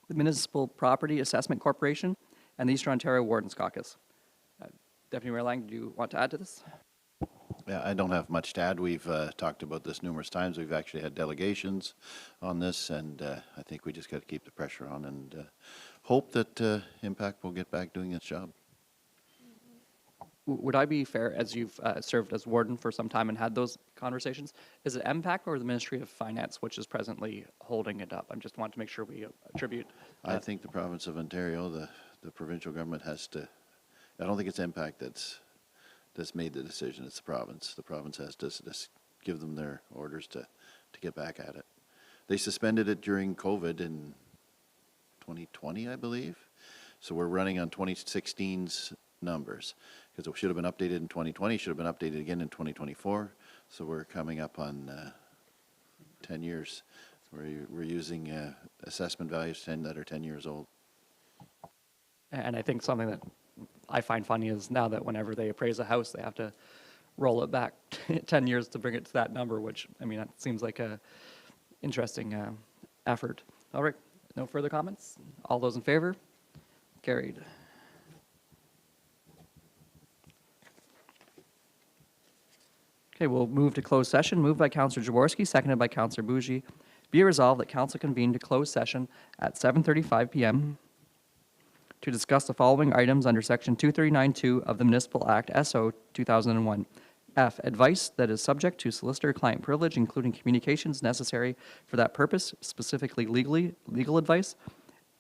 S1: the Municipal Property Assessment Corporation, and the Eastern Ontario Wardens Caucus. Deputy Mayor Lang, do you want to add to this?
S9: Yeah, I don't have much to add. We've talked about this numerous times. We've actually had delegations on this, and I think we just got to keep the pressure on and hope that Impact will get back doing its job.
S1: Would I be fair, as you've served as warden for some time and had those conversations, is it MPAC or the Ministry of Finance which is presently holding it up? I just want to make sure we attribute.
S9: I think the province of Ontario, the provincial government has to, I don't think it's Impact that's made the decision. It's the province. The province has to give them their orders to get back at it. They suspended it during COVID in 2020, I believe. So we're running on 2016's numbers because it should have been updated in 2020, should have been updated again in 2024. So we're coming up on 10 years. We're using assessment values that are 10 years old.
S1: And I think something that I find funny is now that whenever they appraise a house, they have to roll it back 10 years to bring it to that number, which, I mean, that seems like a interesting effort. All right, no further comments? All those in favor? Carried. Okay, we'll move to closed session, moved by Counselor Jaworski, seconded by Counselor Bougie. Be it resolved that council convene to closed session at 7:35 PM to discuss the following items under Section 2392 of the Municipal Act SO 2001. F, advice that is subject to solicitor-client privilege, including communications necessary for that purpose, specifically legal advice.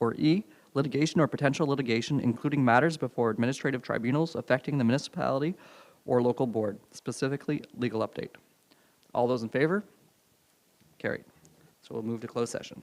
S1: Or E, litigation or potential litigation, including matters before administrative tribunals affecting the municipality or local board, specifically legal update. All those in favor? Carried. So we'll move to closed session.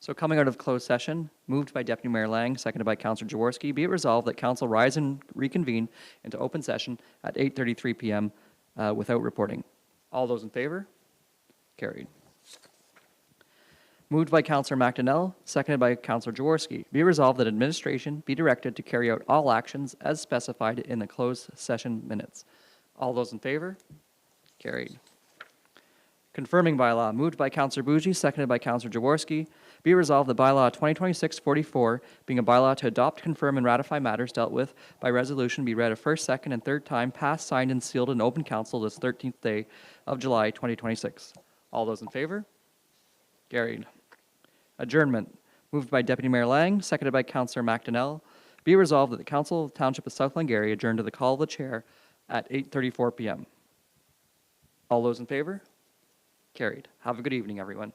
S1: So coming out of closed session, moved by Deputy Mayor Lang, seconded by Councillor Jaworski, be it resolved that council rise and reconvene into open session at 8:33 PM without reporting. All those in favor? Carried. Moved by Councillor McDonnell, seconded by Councillor Jaworski. Be resolved that administration be directed to carry out all actions as specified in the closed session minutes. All those in favor? Carried. Confirming bylaw, moved by Councillor Bougie, seconded by Councillor Jaworski. Be resolved that bylaw 2026-44, being a bylaw to adopt, confirm, and ratify matters dealt with by resolution, be read a first, second, and third time, passed, signed, and sealed in open council this 13th day of July 2026. All those in favor? Carried. Adjournment, moved by Deputy Mayor Lang, seconded by Councillor McDonnell. Be resolved that the Council of the Township of South Glengarry adjourn to the call of the chair at 8:34 PM. All those in favor? Carried. Have a good evening, everyone.